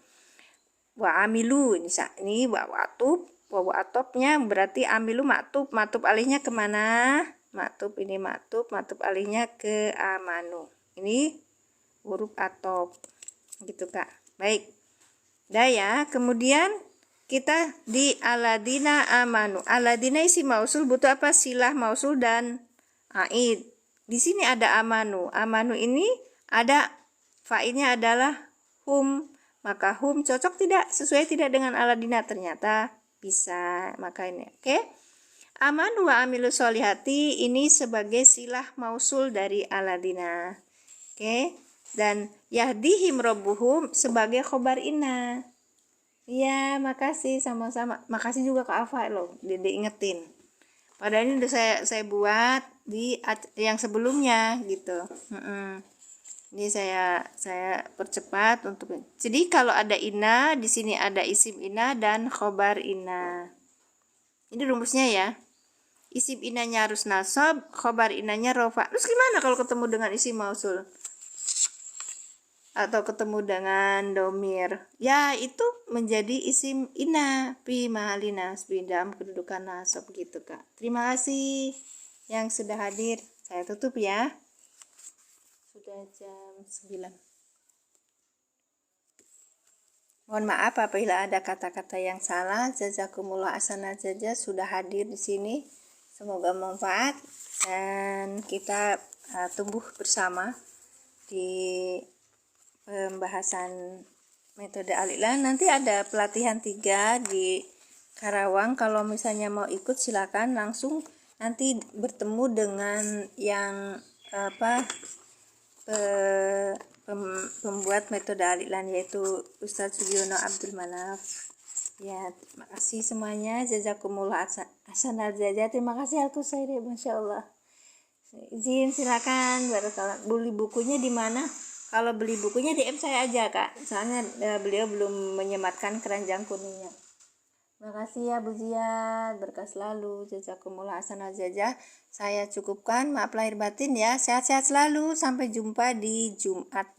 S1: Wa amilu, ini wa atub, wa atobnya berarti amilu maktub alihnya kemana? Maktub ini maktub alihnya ke amanu. Ini huruf atob, gitu Kak. Baik, ya. Kemudian kita di aladina amanu. Aladina isi mausul butuh apa? Silah mausul dan aid. Di sini ada amanu. Amanu ini ada fa'ilnya adalah hum. Maka hum cocok tidak? Sesuai tidak dengan aladina? Ternyata bisa. Maka ini oke. Amanu wa amilu solihati ini sebagai silah mausul dari aladina. Oke. Dan yahdihim rabbuhum sebagai khobar inna. Iya, makasih sama-sama. Makasih juga ke Alfa loh, Dede ingetin. Padahal ini udah saya buat di yang sebelumnya gitu. Ini saya percepat untuk. Jadi kalau ada ina, di sini ada isim ina dan khobar ina. Ini rumusnya ya. Isim inanya harus nasab, khobar inanya rofa. Terus gimana kalau ketemu dengan isim mausul? Atau ketemu dengan domir, ya itu menjadi isim ina fi mahali nasbi dalam kedudukan nasab gitu Kak. Terima kasih yang sudah hadir. Saya tutup ya. Sudah jam 9. Mohon maaf apabila ada kata-kata yang salah. Jazakumullah hasanah jaza sudah hadir di sini. Semoga bermanfaat dan kita tumbuh bersama di pembahasan metode Al-Ilah. Nanti ada pelatihan 3 di Karawang. Kalau misalnya mau ikut silakan langsung nanti bertemu dengan yang pembuat metode Al-Ilah yaitu Ustadz Sugiono Abdul Manaf. Ya, terima kasih semuanya. Jazakumullah hasanah jaza. Terima kasih Al-Qusairi, Masya Allah. Izin silakan beli bukunya di mana? Kalau beli bukunya DM saya aja Kak, soalnya beliau belum menyematkan keranjang kuningnya. Terima kasih ya Bu Ziad, berkah selalu, jazakumullah hasanah jaza. Saya cukupkan, maaf lahir batin ya, sehat-sehat selalu, sampai jumpa di Jumat.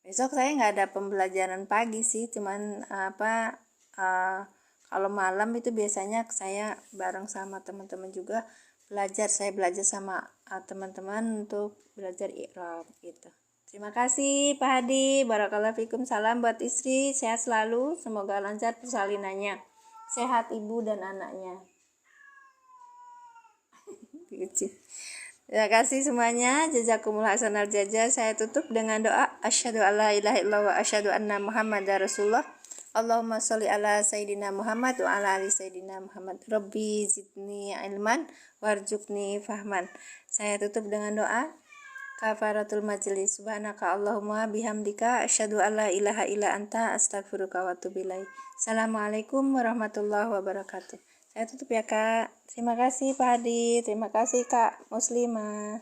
S1: Besok saya nggak ada pembelajaran pagi sih, cuman kalau malam itu biasanya saya bareng sama teman-teman juga belajar. Saya belajar sama teman-teman untuk belajar i'rab gitu. Terima kasih Pak Hadi, barakallahu fikum, salam buat istri, sehat selalu, semoga lancar persalinannya, sehat ibu dan anaknya. Terima kasih semuanya, jazakumullah hasanal jaza. Saya tutup dengan doa asyhadu alla ilaha illallah wa asyhadu anna muhammadar rasulullah. Allahumma sholli ala sayyidina Muhammad wa ala ali sayyidina Muhammad. Rabbi zidni ilman warzuqni fahman. Saya tutup dengan doa kafaratul majlis. Subhanaka Allahumma bihamdika asyhadu alla ilaha illa anta astaghfiruka wa atubu ilaik. Assalamualaikum warahmatullahi wabarakatuh. Saya tutup ya Kak. Terima kasih Pak Hadi. Terima kasih Kak Muslimah.